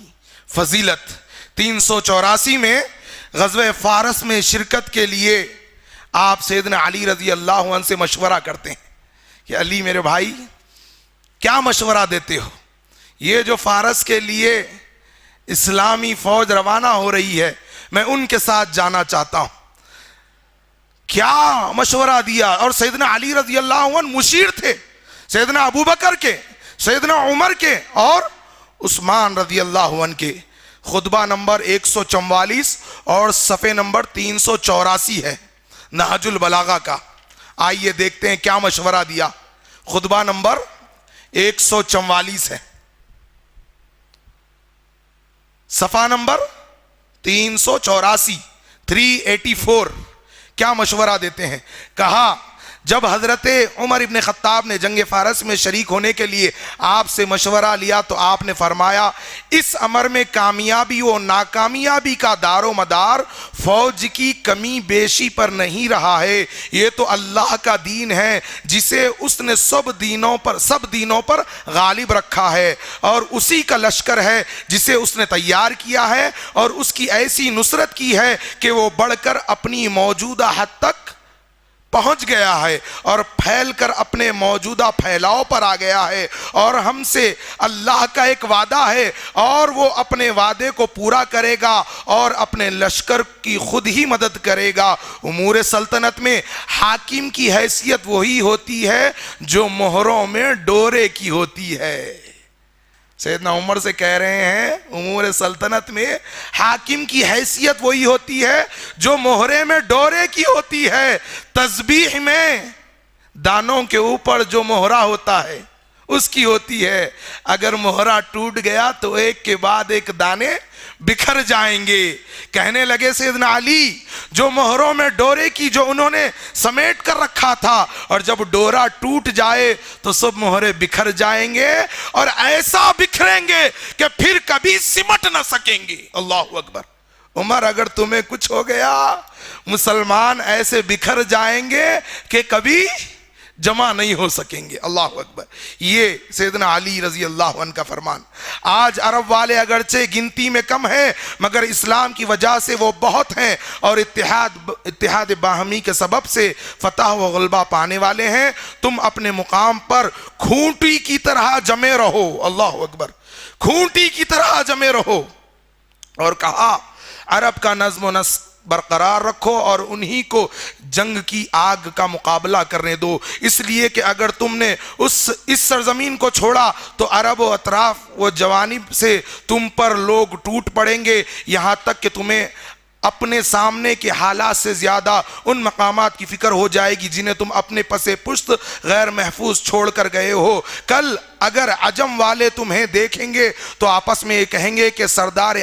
فضیلت۔ 384 میں غزوہ فارس میں شرکت کے لیے آپ سیدنا علی رضی اللہ عنہ سے مشورہ کرتے ہیں کہ علی میرے بھائی کیا مشورہ دیتے ہو؟ یہ جو فارس کے لیے اسلامی فوج روانہ ہو رہی ہے، میں ان کے ساتھ جانا چاہتا ہوں، کیا مشورہ دیا؟ اور سیدنا علی رضی اللہ عنہ مشیر تھے سیدنا ابو بکر کے، سیدنا عمر کے اور عثمان رضی اللہ عنہ کے۔ خطبہ نمبر 144 اور صفحے نمبر 384 ہے نہج البلاغہ کا۔ آئیے دیکھتے ہیں کیا مشورہ دیا۔ خطبہ نمبر 144 ہے، صفحہ نمبر 384 384۔ کیا مشورہ دیتے ہیں؟ کہا جب حضرت عمر ابن خطاب نے جنگ فارس میں شریک ہونے کے لیے آپ سے مشورہ لیا تو آپ نے فرمایا اس امر میں کامیابی و ناکامیابی کا دار و مدار فوج کی کمی بیشی پر نہیں رہا ہے، یہ تو اللہ کا دین ہے جسے اس نے سب دینوں پر غالب رکھا ہے، اور اسی کا لشکر ہے جسے اس نے تیار کیا ہے، اور اس کی ایسی نصرت کی ہے کہ وہ بڑھ کر اپنی موجودہ حد تک پہنچ گیا ہے اور پھیل کر اپنے موجودہ پھیلاؤ پر آ گیا ہے، اور ہم سے اللہ کا ایک وعدہ ہے اور وہ اپنے وعدے کو پورا کرے گا اور اپنے لشکر کی خود ہی مدد کرے گا۔ امور سلطنت میں حاکم کی حیثیت وہی ہوتی ہے جو مہروں میں ڈورے کی ہوتی ہے۔ سیدنا عمر سے کہہ رہے ہیں امور سلطنت میں حاکم کی حیثیت وہی ہوتی ہے جو مہرے میں ڈورے کی ہوتی ہے۔ تسبیح میں دانوں کے اوپر جو مہرہ ہوتا ہے اس کی ہوتی ہے، اگر مہرہ ٹوٹ گیا تو ایک کے بعد ایک دانے بکھر جائیں گے۔ کہنے لگے سیدنا علی جو مہروں میں ڈورے کی جو انہوں نے سمیٹ کر رکھا تھا، اور جب ڈورا ٹوٹ جائے تو سب مہرے بکھر جائیں گے اور ایسا بکھریں گے کہ پھر کبھی سمٹ نہ سکیں گے۔ اللہ اکبر۔ عمر اگر تمہیں کچھ ہو گیا مسلمان ایسے بکھر جائیں گے کہ کبھی جمع نہیں ہو سکیں گے۔ اللہ اکبر۔ یہ سیدنا علی رضی اللہ عنہ کا فرمان۔ آج عرب والے اگرچہ گنتی میں کم ہیں مگر اسلام کی وجہ سے وہ بہت ہیں، اور اتحاد باہمی کے سبب سے فتح و غلبہ پانے والے ہیں۔ تم اپنے مقام پر کھونٹی کی طرح جمے رہو۔ اللہ اکبر۔ کھونٹی کی طرح جمے رہو۔ اور کہا عرب کا نظم و نسق برقرار رکھو اور انہی کو جنگ کی آگ کا مقابلہ کرنے دو، اس لیے کہ اگر تم نے اس سرزمین کو چھوڑا تو عرب و اطراف و جوانب سے تم پر لوگ ٹوٹ پڑیں گے، یہاں تک کہ تمہیں اپنے سامنے کے حالات سے زیادہ ان مقامات کی فکر ہو جائے گی جنہیں تم اپنے پس پشت غیر محفوظ چھوڑ کر گئے ہو۔ کل اگر عجم والے تمہیں دیکھیں گے تو آپس میں یہ کہیں گے کہ سردار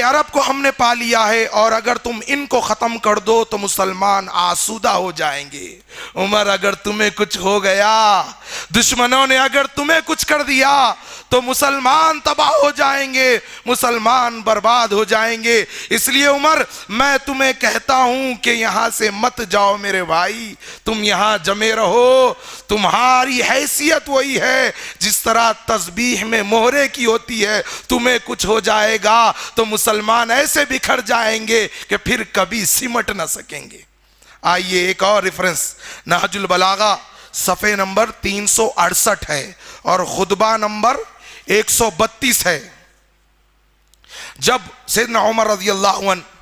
عرب کو ہم نے پا لیا ہے، اور اگر تم ان کو ختم کر دو تو مسلمان آسودہ ہو جائیں گے۔ عمر اگر تمہیں کچھ ہو گیا، دشمنوں نے اگر تمہیں کچھ کر دیا تو مسلمان تباہ ہو جائیں گے، مسلمان برباد ہو جائیں گے۔ اس لیے عمر میں تمہیں کہتا ہوں کہ یہاں سے مت جاؤ میرے بھائی، تم یہاں جمے رہو۔ تمہاری حیثیت وہی ہے جس طرح تسبیح میں مہرے کی ہوتی ہے، تمہیں کچھ ہو جائے گا تو مسلمان ایسے بکھر جائیں گے کہ پھر کبھی سمٹ نہ سکیں گے۔ آئیے ایک اور ریفرنس نہج البلاغہ صفحے نمبر 368 ہے اور خطبہ نمبر 132 ہے۔ جب سیدنا عمر رضی اللہ عنہ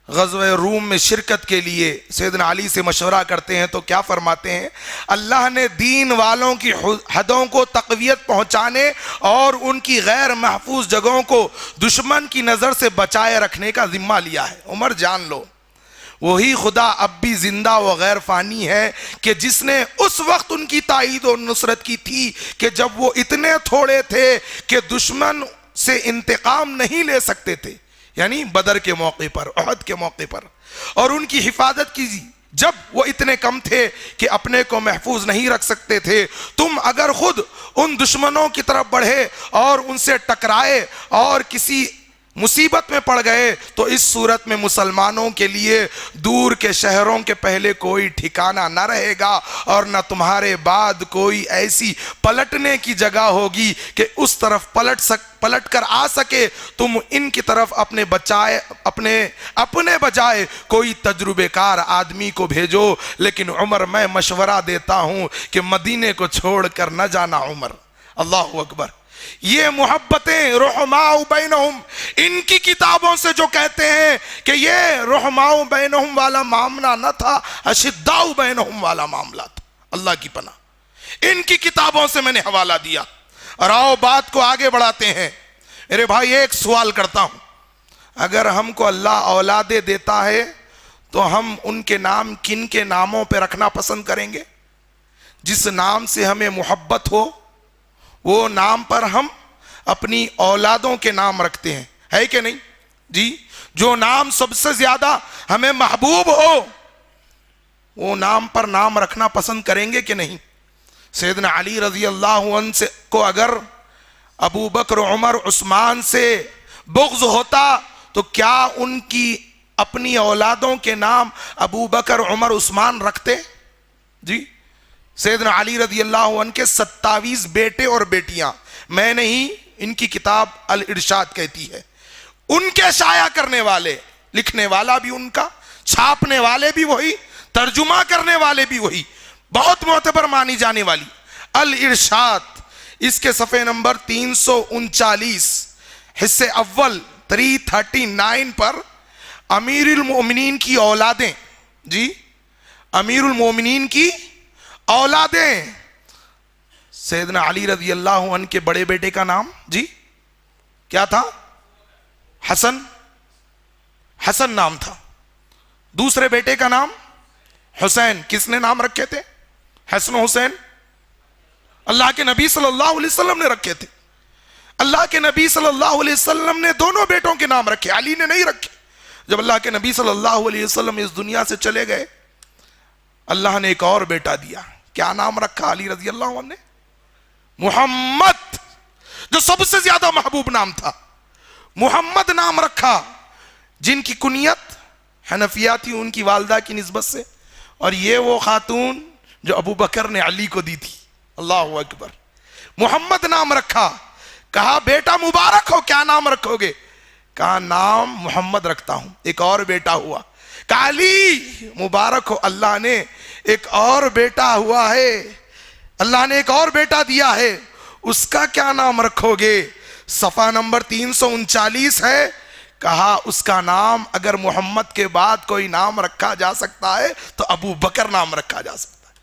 غزوہ روم میں شرکت کے لیے سیدنا علی سے مشورہ کرتے ہیں تو کیا فرماتے ہیں؟ اللہ نے دین والوں کی حدوں کو تقویت پہنچانے اور ان کی غیر محفوظ جگہوں کو دشمن کی نظر سے بچائے رکھنے کا ذمہ لیا ہے۔ عمر جان لو، وہی خدا اب بھی زندہ و غیر فانی ہے کہ جس نے اس وقت ان کی تائید و نصرت کی تھی کہ جب وہ اتنے تھوڑے تھے کہ دشمن سے انتقام نہیں لے سکتے تھے، یعنی بدر کے موقع پر، احد کے موقع پر، اور ان کی حفاظت کی جب وہ اتنے کم تھے کہ اپنے کو محفوظ نہیں رکھ سکتے تھے۔ تم اگر خود ان دشمنوں کی طرف بڑھے اور ان سے ٹکرائے اور کسی مصیبت میں پڑ گئے تو اس صورت میں مسلمانوں کے لیے دور کے شہروں کے پہلے کوئی ٹھکانہ نہ رہے گا اور نہ تمہارے بعد کوئی ایسی پلٹنے کی جگہ ہوگی کہ اس طرف پلٹ کر آ سکے۔ تم ان کی طرف اپنے بجائے کوئی تجربے کار آدمی کو بھیجو۔ لیکن عمر، میں مشورہ دیتا ہوں کہ مدینے کو چھوڑ کر نہ جانا۔ عمر، اللہ اکبر، یہ محبتیں رحماء بینہم، ان کی کتابوں سے جو کہتے ہیں کہ یہ رحماء بینہم والا معاملہ نہ تھا، اشداء بینہم والا معاملہ تھا۔ اللہ کی پناہ، ان کی کتابوں سے میں نے حوالہ دیا۔ اور آؤ بات کو آگے بڑھاتے ہیں۔ میرے بھائی، ایک سوال کرتا ہوں، اگر ہم کو اللہ اولادیں دیتا ہے تو ہم ان کے نام کن کے ناموں پہ رکھنا پسند کریں گے؟ جس نام سے ہمیں محبت ہو وہ نام پر ہم اپنی اولادوں کے نام رکھتے ہیں، ہے کہ نہیں؟ جی، جو نام سب سے زیادہ ہمیں محبوب ہو وہ نام پر نام رکھنا پسند کریں گے کہ نہیں؟ سیدنا علی رضی اللہ عنہ سے کو اگر ابو بکر، عمر، عثمان سے بغض ہوتا تو کیا ان کی اپنی اولادوں کے نام ابو بکر، عمر، عثمان رکھتے؟ جی، سیدنا علی رضی اللہ عنہ کے 27 بیٹے اور بیٹیاں، میں نہیں، ان کی کتاب الارشاد کہتی ہے، ان کے شائع کرنے والے، لکھنے والا بھی ان کا، چھاپنے والے بھی وہی، ترجمہ کرنے والے بھی وہی، بہت معتبر مانی جانے والی الارشاد۔ اس کے صفحے نمبر 339 حصے اول 339 پر امیر المومنین کی اولادیں، جی، امیر المومنین کی اولادیں، سیدنا علی رضی اللہ عنہ کے بڑے بیٹے کا نام، جی، کیا تھا؟ حسن، حسن نام تھا۔ دوسرے بیٹے کا نام حسین۔ کس نے نام رکھے تھے؟ حسن و حسین اللہ کے نبی صلی اللہ علیہ وسلم نے رکھے تھے۔ اللہ کے نبی صلی اللہ علیہ وسلم نے دونوں بیٹوں کے نام رکھے، علی نے نہیں رکھے۔ جب اللہ کے نبی صلی اللہ علیہ وسلم اس دنیا سے چلے گئے، اللہ نے ایک اور بیٹا دیا۔ کیا نام رکھا علی رضی اللہ عنہ نے؟ محمد، جو سب سے زیادہ محبوب نام تھا، محمد نام رکھا، جن کی کنیت حنفیہ تھی ان کی والدہ کی نسبت سے، اور یہ وہ خاتون جو ابو بکر نے علی کو دی تھی۔ اللہ اکبر، محمد نام رکھا۔ کہا بیٹا مبارک ہو، کیا نام رکھو گے؟ کہا نام محمد رکھتا ہوں۔ ایک اور بیٹا ہوا، کہا علی مبارک ہو، اللہ نے ایک اور بیٹا ہوا ہے، اللہ نے ایک اور بیٹا دیا ہے، اس کا کیا نام رکھو گے؟ صفحہ نمبر 339 ہے۔ کہا اس کا نام اگر محمد کے بعد کوئی نام رکھا جا سکتا ہے تو ابو بکر نام رکھا جا سکتا ہے۔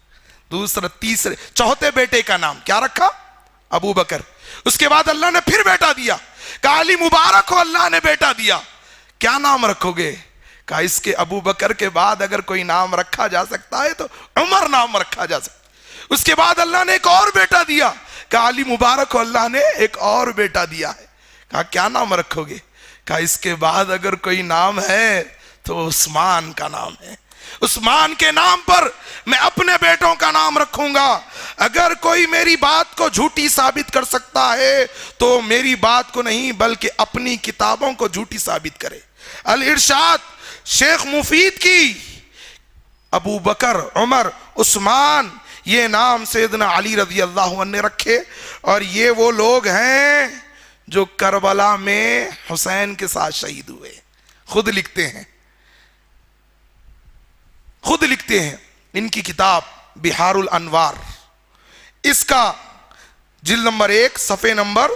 دوسرا، تیسرے، چوتھے بیٹے کا نام کیا رکھا؟ ابو بکر۔ اس کے بعد اللہ نے پھر بیٹا دیا، کہا علی مبارک ہو، اللہ نے بیٹا دیا، کیا نام رکھو گے؟ کہا اس کے ابو بکر کے بعد اگر کوئی نام رکھا جا سکتا ہے تو عمر نام رکھا جا سکتا ہے۔ اس کے بعد اللہ نے ایک اور بیٹا دیا، کہا علی مبارک ہو، اللہ نے ایک اور بیٹا دیا ہے۔ کہا کیا نام رکھو گے؟ کہا اس کے بعد اگر کوئی نام ہے تو عثمان کا نام ہے، عثمان کے نام پر میں اپنے بیٹوں کا نام رکھوں گا۔ اگر کوئی میری بات کو جھوٹی ثابت کر سکتا ہے تو میری بات کو نہیں بلکہ اپنی کتابوں کو جھوٹی ثابت کرے۔ الارشاد شیخ مفید کی ابو بکر، عمر، عثمان، یہ نام سیدنا علی رضی اللہ عنہ نے رکھے، اور یہ وہ لوگ ہیں جو کربلا میں حسین کے ساتھ شہید ہوئے۔ خود لکھتے ہیں، خود لکھتے ہیں، ان کی کتاب بحار الانوار، اس کا جلد نمبر 1 صفحے نمبر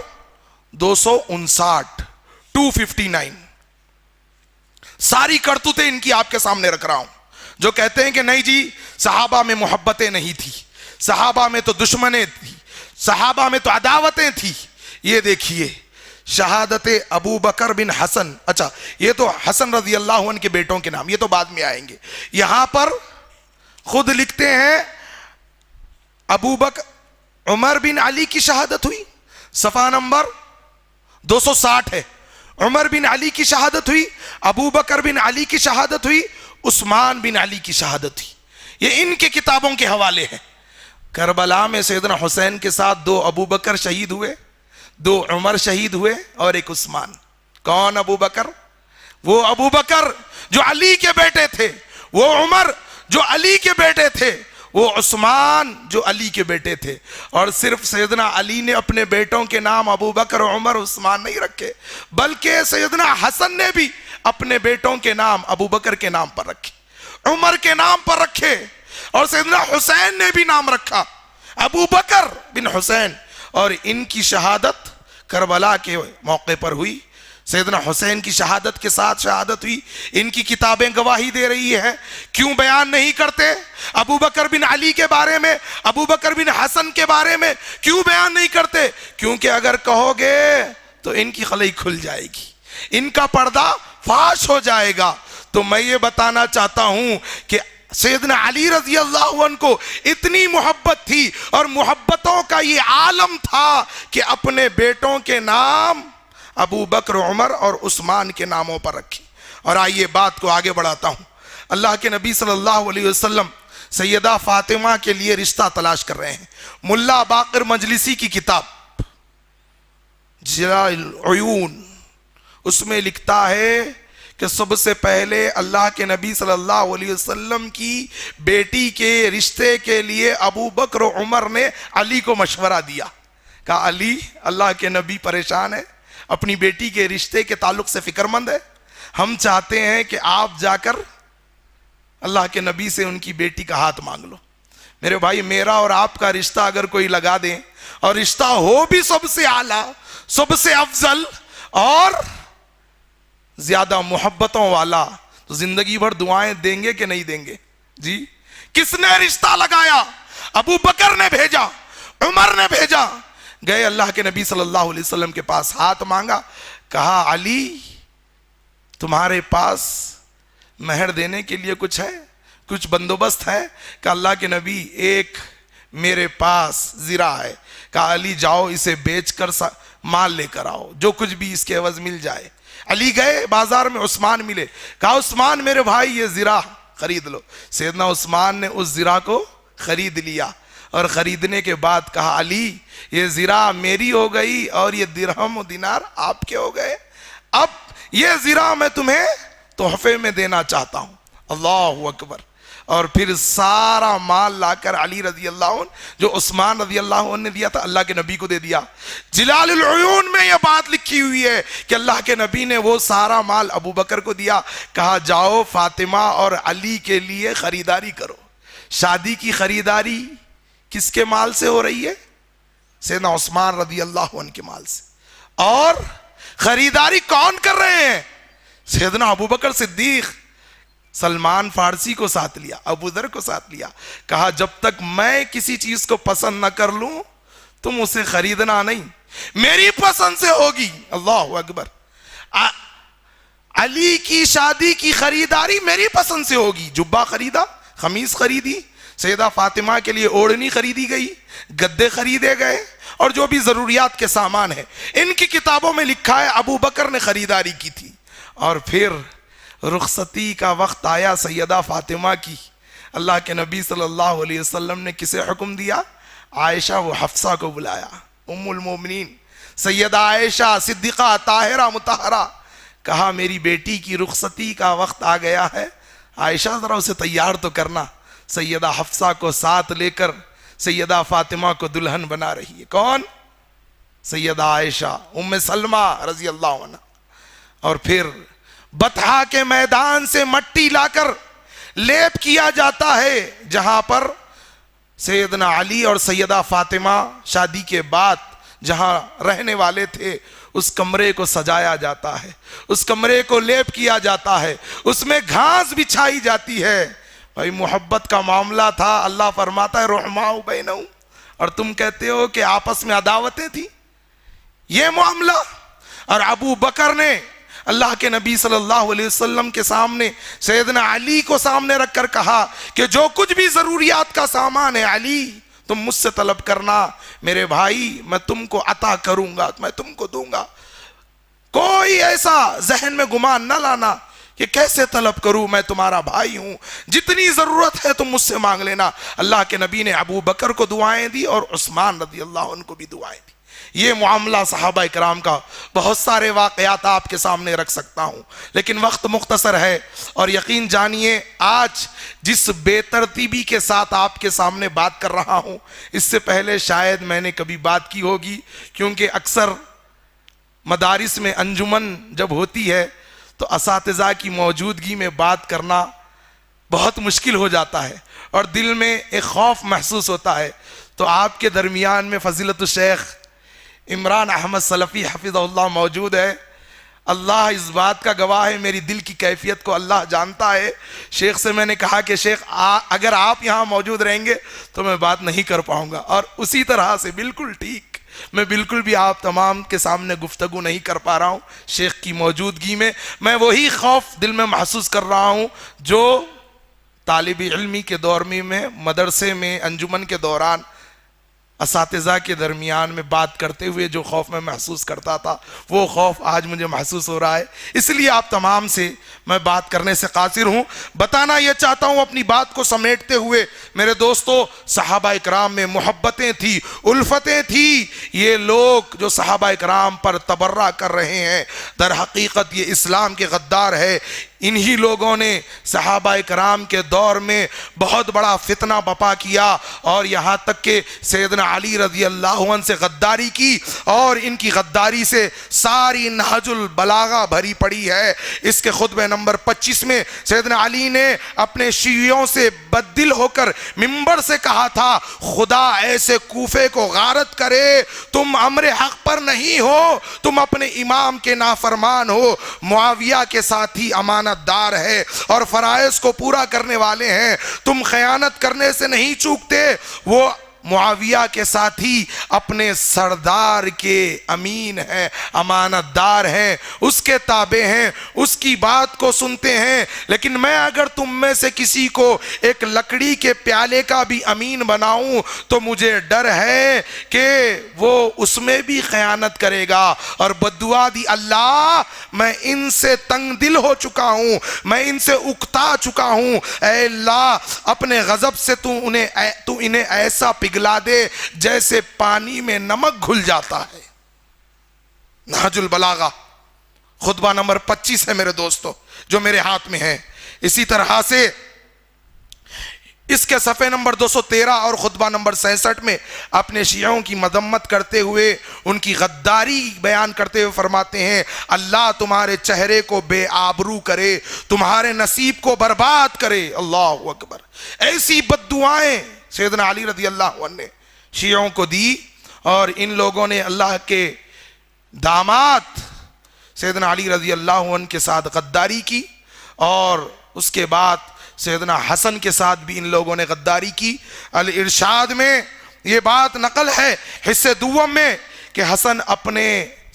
259 259. ساری کرتوتیں ان کی آپ کے سامنے رکھ رہا ہوں. جو کہتے ہیں کہ نہیں جی صحابہ میں محبتیں نہیں تھی, صحابہ میں تو دشمنیں تھی, صحابہ میں تو عداوتیں تھی. یہ دیکھیے شہادت ابو بکر بن حسن, اچھا یہ تو حسن رضی اللہ عنہ کے بیٹوں کے نام, یہ تو بعد میں آئیں گے. یہاں پر خود لکھتے ہیں ابو بکر عمر بن علی کی شہادت ہوئی, صفحہ نمبر 260 ہے. عمر بن علی کی شہادت ہوئی, ابو بکر بن علی کی شہادت ہوئی, عثمان بن علی کی شہادت ہوئی. یہ ان کے کتابوں کے حوالے ہیں. کربلا میں سیدنا حسین کے ساتھ 2 ابو بکر شہید ہوئے, 2 عمر شہید ہوئے اور 1 عثمان. کون ابو بکر؟ وہ ابو بکر جو علی کے بیٹے تھے, وہ عمر جو علی کے بیٹے تھے, وہ عثمان جو علی کے بیٹے تھے. اور صرف سیدنا علی نے اپنے بیٹوں کے نام ابو بکر عمر عثمان نہیں رکھے, بلکہ سیدنا حسن نے بھی اپنے بیٹوں کے نام ابو بکر کے نام پر رکھے, عمر کے نام پر رکھے, اور سیدنا حسین نے بھی نام رکھا ابو بکر بن حسین. اور ان کی شہادت کربلا کے موقع پر ہوئی. سیدنا حسین کی شہادت کے ساتھ شہادت ہوئی. ان کی کتابیں گواہی دے رہی ہیں. کیوں بیان نہیں کرتے ابو بکر بن علی کے بارے میں, ابو بکر بن حسن کے بارے میں کیوں بیان نہیں کرتے؟ کیونکہ اگر کہو گے تو ان کی خلئی کھل جائے گی, ان کا پردہ فاش ہو جائے گا. تو میں یہ بتانا چاہتا ہوں کہ سیدنا علی رضی اللہ عنہ کو اتنی محبت تھی, اور محبتوں کا یہ عالم تھا کہ اپنے بیٹوں کے نام ابو بکر عمر اور عثمان کے ناموں پر رکھی. اور آئیے بات کو آگے بڑھاتا ہوں. اللہ کے نبی صلی اللہ علیہ وسلم سیدہ فاطمہ کے لیے رشتہ تلاش کر رہے ہیں. ملا باقر مجلسی کی کتاب جلال العیون, اس میں لکھتا ہے کہ سب سے پہلے اللہ کے نبی صلی اللہ علیہ وسلم کی بیٹی کے رشتے کے لیے ابو بکر و عمر نے علی کو مشورہ دیا. کہا علی, اللہ کے نبی پریشان ہے, اپنی بیٹی کے رشتے کے تعلق سے فکر مند ہے, ہم چاہتے ہیں کہ آپ جا کر اللہ کے نبی سے ان کی بیٹی کا ہاتھ مانگ لو. میرے بھائی, میرا اور آپ کا رشتہ اگر کوئی لگا دیں, اور رشتہ ہو بھی سب سے اعلیٰ, سب سے افضل اور زیادہ محبتوں والا, تو زندگی بھر دعائیں دیں گے کہ نہیں دیں گے؟ جی, کس نے رشتہ لگایا؟ ابو بکر نے بھیجا, عمر نے بھیجا. گئے اللہ کے نبی صلی اللہ علیہ وسلم کے پاس, ہاتھ مانگا. کہا علی, تمہارے پاس مہر دینے کے لیے کچھ ہے, کچھ بندوبست ہے؟ کہ اللہ کے نبی, ایک میرے پاس زرہ ہے. کہا علی جاؤ اسے بیچ کر مال لے کر آؤ, جو کچھ بھی اس کے عوض مل جائے. علی گئے بازار میں, عثمان ملے. کہا عثمان میرے بھائی یہ زرہ خرید لو. سیدنا عثمان نے اس زرہ کو خرید لیا, اور خریدنے کے بعد کہا علی یہ زرہ میری ہو گئی اور یہ درہم و دینار آپ کے ہو گئے, اب یہ زرہ میں تمہیں تحفے میں دینا چاہتا ہوں. اللہ اکبر. اور پھر سارا مال لا کر علی رضی اللہ عنہ, جو عثمان رضی اللہ عنہ نے دیا تھا, اللہ کے نبی کو دے دیا. جلال العیون میں یہ بات لکھی ہوئی ہے کہ اللہ کے نبی نے وہ سارا مال ابو بکر کو دیا. کہا جاؤ فاطمہ اور علی کے لیے خریداری کرو. شادی کی خریداری کس کے مال سے ہو رہی ہے؟ سیدنا عثمان رضی اللہ عنہ کے مال سے. اور خریداری کون کر رہے ہیں؟ سیدنا ابو بکر صدیق. سلمان فارسی کو ساتھ لیا, ابو ذر کو ساتھ لیا. کہا جب تک میں کسی چیز کو پسند نہ کر لوں تم اسے خریدنا نہیں, میری پسند سے ہوگی. اللہ اکبر. علی کی شادی کی خریداری میری پسند سے ہوگی. جبہ خریدا, خمیس خریدی, سیدہ فاطمہ کے لیے اوڑھنی خریدی گئی, گدے خریدے گئے, اور جو بھی ضروریات کے سامان ہیں. ان کی کتابوں میں لکھا ہے ابو بکر نے خریداری کی تھی. اور پھر رخصتی کا وقت آیا سیدہ فاطمہ کی. اللہ کے نبی صلی اللہ علیہ وسلم نے کسے حکم دیا؟ عائشہ و حفصہ کو بلایا, ام المومنین سیدہ عائشہ صدیقہ طاہرہ مطہرہ. کہا میری بیٹی کی رخصتی کا وقت آ گیا ہے, عائشہ ذرا اسے تیار تو کرنا. سیدہ حفصہ کو ساتھ لے کر سیدہ فاطمہ کو دلہن بنا رہی ہے. کون؟ سیدہ عائشہ ام سلمہ رضی اللہ عنہ. اور پھر بطحا کے میدان سے مٹی لا کر لیپ کیا جاتا ہے جہاں پر سیدنا علی اور سیدہ فاطمہ شادی کے بعد جہاں رہنے والے تھے اس کمرے کو سجایا جاتا ہے، اس کمرے کو لیپ کیا جاتا ہے، اس میں گھاس بچھائی جاتی ہے۔ بھائی محبت کا معاملہ تھا، اللہ فرماتا ہے رحماء بینہم، اور تم کہتے ہو کہ آپس میں عداوتیں تھیں، یہ معاملہ۔ اور ابو بکر نے اللہ کے نبی صلی اللہ علیہ وسلم کے سامنے سیدنا علی کو سامنے رکھ کر کہا کہ جو کچھ بھی ضروریات کا سامان ہے علی تم مجھ سے طلب کرنا، میرے بھائی میں تم کو عطا کروں گا، میں تم کو دوں گا۔ کوئی ایسا ذہن میں گمان نہ لانا کہ کیسے طلب کروں، میں تمہارا بھائی ہوں، جتنی ضرورت ہے تم مجھ سے مانگ لینا۔ اللہ کے نبی نے ابو بکر کو دعائیں دی اور عثمان رضی اللہ عنہ کو بھی دعائیں دی۔ یہ معاملہ صحابہ کرام کا بہت سارے واقعات آپ کے سامنے رکھ سکتا ہوں، لیکن وقت مختصر ہے، اور یقین جانیے آج جس بے ترتیبی کے ساتھ آپ کے سامنے بات کر رہا ہوں اس سے پہلے شاید میں نے کبھی بات کی ہوگی، کیونکہ اکثر مدارس میں انجمن جب ہوتی ہے تو اساتذہ کی موجودگی میں بات کرنا بہت مشکل ہو جاتا ہے اور دل میں ایک خوف محسوس ہوتا ہے۔ تو آپ کے درمیان میں فضیلت الشیخ عمران احمد سلفی حفظہ اللہ موجود ہے۔ اللہ اس بات کا گواہ ہے، میری دل کی کیفیت کو اللہ جانتا ہے۔ شیخ سے میں نے کہا کہ شیخ اگر آپ یہاں موجود رہیں گے تو میں بات نہیں کر پاؤں گا، اور اسی طرح سے بالکل ٹھیک میں بالکل بھی آپ تمام کے سامنے گفتگو نہیں کر پا رہا ہوں شیخ کی موجودگی میں۔ میں وہی خوف دل میں محسوس کر رہا ہوں جو طالب علمی کے دور میں مدرسے میں انجمن کے دوران اساتذہ کے درمیان میں بات کرتے ہوئے جو خوف میں محسوس کرتا تھا، وہ خوف آج مجھے محسوس ہو رہا ہے۔ اس لیے آپ تمام سے میں بات کرنے سے قاصر ہوں۔ بتانا یہ چاہتا ہوں اپنی بات کو سمیٹتے ہوئے میرے دوستو، صحابہ کرام میں محبتیں تھی، الفتیں تھی۔ یہ لوگ جو صحابہ کرام پر تبرہ کر رہے ہیں در حقیقت یہ اسلام کے غدار ہے۔ انہی لوگوں نے صحابہ کرام کے دور میں بہت بڑا فتنہ بپا کیا، اور یہاں تک کہ سیدنا علی رضی اللہ عنہ سے غداری کی، اور ان کی غداری سے ساری نہج البلاغہ بھری پڑی ہے۔ اس کے خطبہ نمبر 25 میں سیدنا علی نے اپنے شیعوں سے بددل ہو کر منبر سے کہا تھا، خدا ایسے کوفے کو غارت کرے، تم امر حق پر نہیں ہو، تم اپنے امام کے نافرمان ہو۔ معاویہ کے ساتھی امانت دار ہے اور فرائض کو پورا کرنے والے ہیں، تم خیانت کرنے سے نہیں چوکتے۔ وہ معاویہ کے ساتھی اپنے سردار کے امین ہیں، امانت دار ہیں، اس کے تابع ہیں، اس کی بات کو سنتے ہیں۔ لیکن میں اگر تم میں سے کسی کو ایک لکڑی کے پیالے کا بھی امین بناؤں تو مجھے ڈر ہے کہ وہ اس میں بھی خیانت کرے گا، اور بددعا دی اللہ میں ان سے تنگ دل ہو چکا ہوں، میں ان سے اکتا چکا ہوں، اے اللہ اپنے غضب سے تو انہیں ایسا پگھلا دے جیسے پانی میں نمک گھل جاتا ہے۔ نہج البلاغہ خطبہ نمبر 25 ہے میرے دوستو جو میرے ہاتھ میں ہے۔ اسی طرح سے اس کے صفحے نمبر 213 اور خطبہ نمبر 66 میں اپنے شیعوں کی مذمت کرتے ہوئے ان کی غداری بیان کرتے ہوئے فرماتے ہیں، اللہ تمہارے چہرے کو بے آبرو کرے، تمہارے نصیب کو برباد کرے۔ اللہ اکبر۔ ایسی بددعائیں سیدنا علی رضی اللہ عنہ نے شیعوں کو دی، اور ان لوگوں نے اللہ کے داماد سیدنا علی رضی اللہ عنہ کے ساتھ غداری کی، اور اس کے بعد سیدنا حسن کے ساتھ بھی ان لوگوں نے غداری کی۔ الارشاد میں یہ بات نقل ہے حصے دوم میں کہ حسن اپنے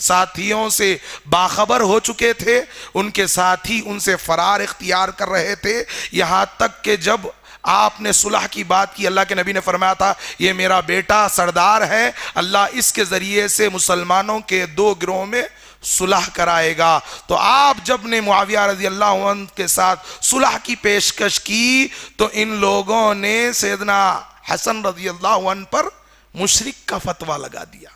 ساتھیوں سے باخبر ہو چکے تھے، ان کے ساتھی ان سے فرار اختیار کر رہے تھے، یہاں تک کہ جب آپ نے صلح کی بات کی اللہ کے نبی نے فرمایا تھا یہ میرا بیٹا سردار ہے، اللہ اس کے ذریعے سے مسلمانوں کے 2 گروہوں میں صلح کرائے گا۔ تو آپ جب نے معاویہ رضی اللہ عنہ کے ساتھ صلح کی پیشکش کی تو ان لوگوں نے سیدنا حسن رضی اللہ عنہ پر مشرک کا فتویٰ لگا دیا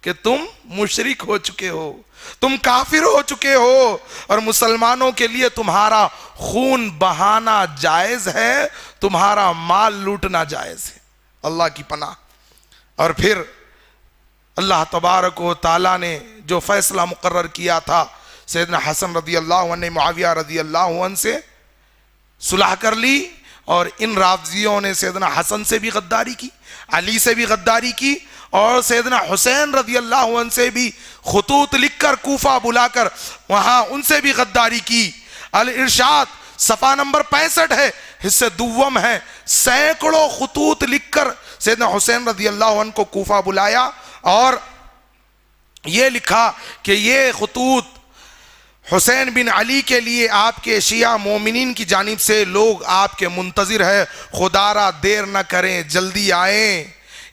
کہ تم مشرک ہو چکے ہو، تم کافر ہو چکے ہو، اور مسلمانوں کے لیے تمہارا خون بہانا جائز ہے، تمہارا مال لوٹنا جائز ہے۔ اللہ کی پناہ۔ اور پھر اللہ تبارک و تعالیٰ نے جو فیصلہ مقرر کیا تھا، سیدنا حسن رضی اللہ عنہ نے معاویہ رضی اللہ عنہ سے صلح کر لی، اور ان رافضیوں نے سیدنا حسن سے بھی غداری کی، علی سے بھی غداری کی، اور سیدنا حسین رضی اللہ عنہ سے بھی خطوط لکھ کر کوفہ بلا کر وہاں ان سے بھی غداری کی۔ الارشاد صفحہ نمبر 65 ہے، حصہ دوم ہے، سینکڑوں خطوط لکھ کر سیدنا حسین رضی اللہ عنہ کو کوفہ بلایا اور یہ لکھا کہ یہ خطوط حسین بن علی کے لیے آپ کے شیعہ مومنین کی جانب سے لوگ آپ کے منتظر ہے، خدا را دیر نہ کریں جلدی آئیں۔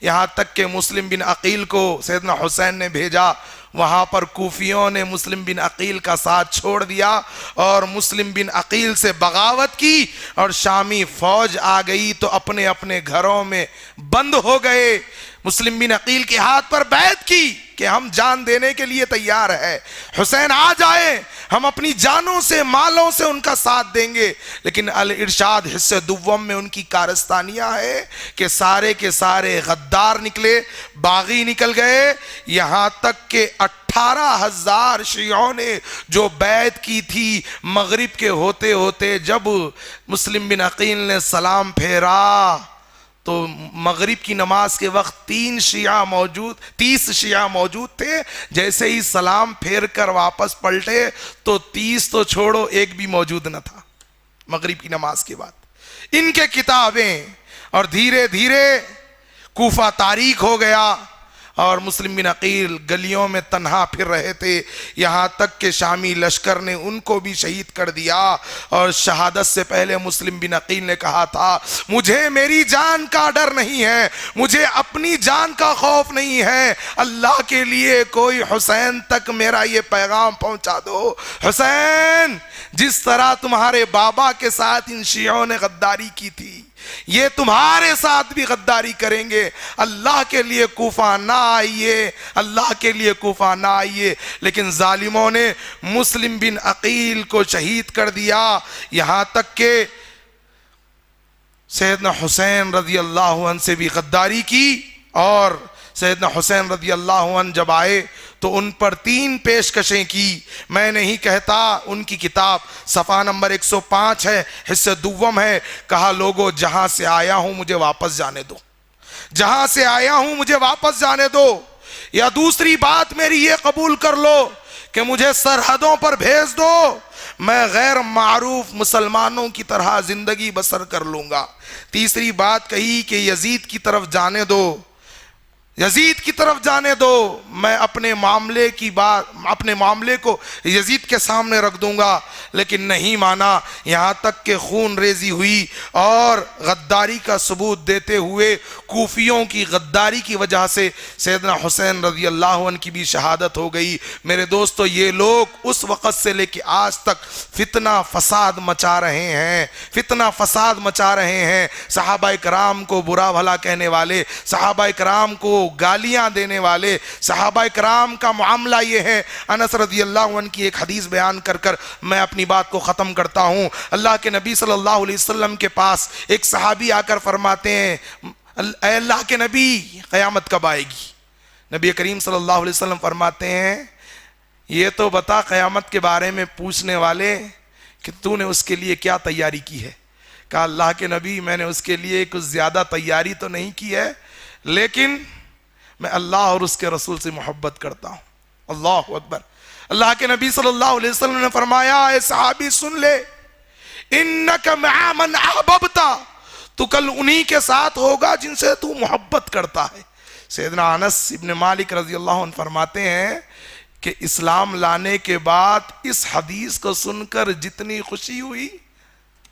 یہاں تک کہ مسلم بن عقیل کو سیدنا حسین نے بھیجا، وہاں پر کوفیوں نے مسلم بن عقیل کا ساتھ چھوڑ دیا اور مسلم بن عقیل سے بغاوت کی، اور شامی فوج آ گئی تو اپنے اپنے گھروں میں بند ہو گئے۔ مسلم بن عقیل کے ہاتھ پر بیعت کی کہ ہم جان دینے کے لیے تیار ہے، حسین آ جائیں، ہم اپنی جانوں سے مالوں سے ان کا ساتھ دیں گے۔ لیکن الارشاد حصہ دوم میں ان کی کارستانیاں ہے کہ سارے کے سارے غدار نکلے، باغی نکل گئے، یہاں تک کہ 18,000 شیعوں نے جو بیعت کی تھی، مغرب کے ہوتے ہوتے جب مسلم بن عقیل نے سلام پھیرا تو مغرب کی نماز کے وقت 30 شیعہ موجود تھے، جیسے ہی سلام پھیر کر واپس پلٹے تو 30 تو چھوڑو ایک بھی موجود نہ تھا مغرب کی نماز کے بعد۔ ان کے کتابیں، اور دھیرے دھیرے کوفہ تاریک ہو گیا اور مسلم بن عقیل گلیوں میں تنہا پھر رہے تھے، یہاں تک کہ شامی لشکر نے ان کو بھی شہید کر دیا۔ اور شہادت سے پہلے مسلم بن عقیل نے کہا تھا، مجھے میری جان کا ڈر نہیں ہے، مجھے اپنی جان کا خوف نہیں ہے، اللہ کے لیے کوئی حسین تک میرا یہ پیغام پہنچا دو۔ حسین، جس طرح تمہارے بابا کے ساتھ ان شیعوں نے غداری کی تھی، یہ تمہارے ساتھ بھی غداری کریں گے، اللہ کے لیے کوفہ نہ آئیے، اللہ کے لیے کوفہ نہ آئیے۔ لیکن ظالموں نے مسلم بن عقیل کو شہید کر دیا، یہاں تک کہ سیدنا حسین رضی اللہ عنہ سے بھی غداری کی، اور سیدنا حسین رضی اللہ عنہ جب آئے تو ان پر 3 پیشکشیں کی۔ میں نہیں کہتا، ان کی کتاب صفحہ نمبر 105 ہے، حصہ دوم ہے، کہا لوگوں جہاں سے آیا ہوں مجھے واپس جانے دو، جہاں سے آیا ہوں مجھے واپس جانے دو، یا دوسری بات میری یہ قبول کر لو کہ مجھے سرحدوں پر بھیج دو، میں غیر معروف مسلمانوں کی طرح زندگی بسر کر لوں گا۔ تیسری بات کہی کہ یزید کی طرف جانے دو، یزید کی طرف جانے دو، میں اپنے معاملے کو یزید کے سامنے رکھ دوں گا۔ لیکن نہیں مانا، یہاں تک کہ خون ریزی ہوئی اور غداری کا ثبوت دیتے ہوئے کوفیوں کی غداری کی وجہ سے سیدنا حسین رضی اللہ عنہ کی بھی شہادت ہو گئی۔ میرے دوستو، یہ لوگ اس وقت سے لے کے آج تک فتنہ فساد مچا رہے ہیں، فتنہ فساد مچا رہے ہیں، صحابہ کرام کو برا بھلا کہنے والے، صحابہ کرام کو گالیاں دینے والے، صحابہ کرام کا معاملہ یہ ہے۔ انس رضی اللہ عنہ کی ایک حدیث بیان کر کر میں اپنی بات کو ختم کرتا ہوں۔ اللہ کے نبی صلی اللہ علیہ وسلم کے پاس ایک صحابی آ کر فرماتے ہیں، اے اللہ کے نبی، قیامت کب آئے گی؟ نبی کریم صلی اللہ علیہ وسلم فرماتے ہیں، یہ تو بتا قیامت کے بارے میں پوچھنے والے کہ تو نے اس کے لیے کیا تیاری کی ہے؟ کہا اللہ کے نبی، میں نے اس کے لیے کچھ زیادہ تیاری تو نہیں کی ہے، لیکن میں اللہ اور اس کے رسول سے محبت کرتا ہوں۔ اللہ اکبر۔ اللہ کے نبی صلی اللہ علیہ وسلم نے فرمایا، اے صحابی سن لے، انک مع من احببت، تو کل انہی کے ساتھ ہوگا جن سے تو محبت کرتا ہے۔ سیدنا انس ابن مالک رضی اللہ عنہ فرماتے ہیں کہ اسلام لانے کے بعد اس حدیث کو سن کر جتنی خوشی ہوئی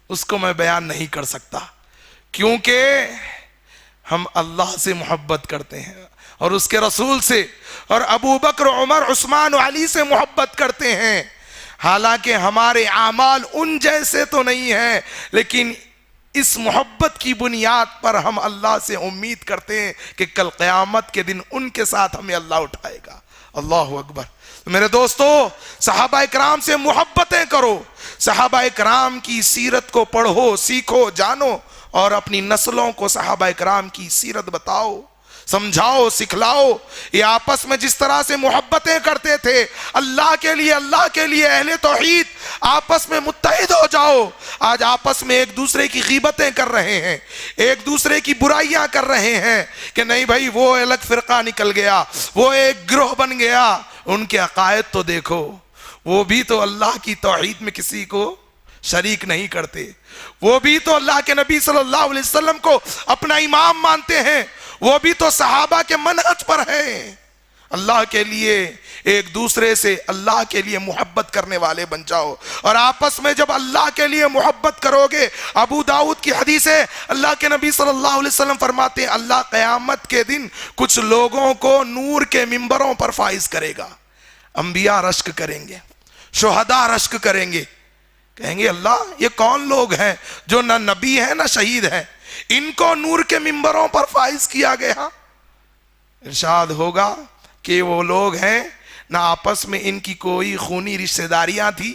اس کو میں بیان نہیں کر سکتا، کیونکہ ہم اللہ سے محبت کرتے ہیں اور اس کے رسول سے، اور ابو بکر، عمر، عثمان و علی سے محبت کرتے ہیں۔ حالانکہ ہمارے اعمال ان جیسے تو نہیں ہیں، لیکن اس محبت کی بنیاد پر ہم اللہ سے امید کرتے ہیں کہ کل قیامت کے دن ان کے ساتھ ہمیں اللہ اٹھائے گا۔ اللہ اکبر۔ میرے دوستو، صحابہ کرام سے محبتیں کرو، صحابہ کرام کی سیرت کو پڑھو، سیکھو، جانو، اور اپنی نسلوں کو صحابہ کرام کی سیرت بتاؤ۔ سمجھاؤ سکھلاؤ. یہ آپس میں جس طرح سے محبتیں کرتے تھے اللہ کے لیے اہل توحید آپس میں متحد ہو جاؤ. آج آپس میں ایک دوسرے کی غیبتیں کر رہے ہیں, ایک دوسرے کی برائیاں کر رہے ہیں کہ نہیں بھائی وہ الگ فرقہ نکل گیا, وہ ایک گروہ بن گیا. ان کے عقائد تو دیکھو, وہ بھی تو اللہ کی توحید میں کسی کو شریک نہیں کرتے, وہ بھی تو اللہ کے نبی صلی اللہ علیہ وسلم کو اپنا امام مانتے ہیں, وہ بھی تو صحابہ کے منہج پر ہیں. اللہ کے لیے ایک دوسرے سے اللہ کے لیے محبت کرنے والے بن جاؤ. اور آپس میں جب اللہ کے لیے محبت کرو گے, ابو داؤد کی حدیث ہے, اللہ کے نبی صلی اللہ علیہ وسلم فرماتے ہیں اللہ قیامت کے دن کچھ لوگوں کو نور کے ممبروں پر فائز کرے گا. انبیاء رشک کریں گے, شہداء رشک کریں گے, کہیں گے اللہ یہ کون لوگ ہیں جو نہ نبی ہیں نہ شہید ہیں, ان کو نور کے ممبروں پر فائز کیا گیا. ارشاد ہوگا کہ وہ لوگ ہیں نہ آپس میں ان کی کوئی خونی رشتہ داریاں تھی,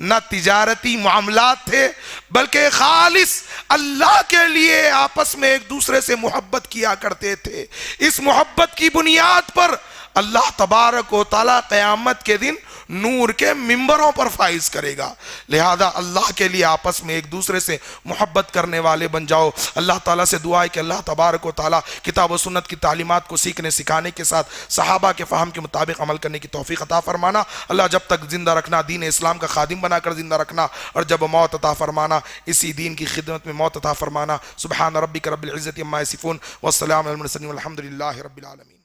نہ تجارتی معاملات تھے, بلکہ خالص اللہ کے لیے آپس میں ایک دوسرے سے محبت کیا کرتے تھے. اس محبت کی بنیاد پر اللہ تبارک و تعالیٰ قیامت کے دن نور کے ممبروں پر فائز کرے گا. لہذا اللہ کے لیے آپس میں ایک دوسرے سے محبت کرنے والے بن جاؤ. اللہ تعالیٰ سے دعا ہے کہ اللہ تبارک و تعالیٰ کتاب و سنت کی تعلیمات کو سیکھنے سکھانے کے ساتھ صحابہ کے فہم کے مطابق عمل کرنے کی توفیق عطا فرمانا. اللہ جب تک زندہ رکھنا, دین اسلام کا خادم بنا کر زندہ رکھنا, اور جب موت عطا فرمانا اسی دین کی خدمت میں موت عطا فرمانا. سبحان ربک رب العزت عما یصفون والسلام علی المرسلین والحمد للہ رب العالمین.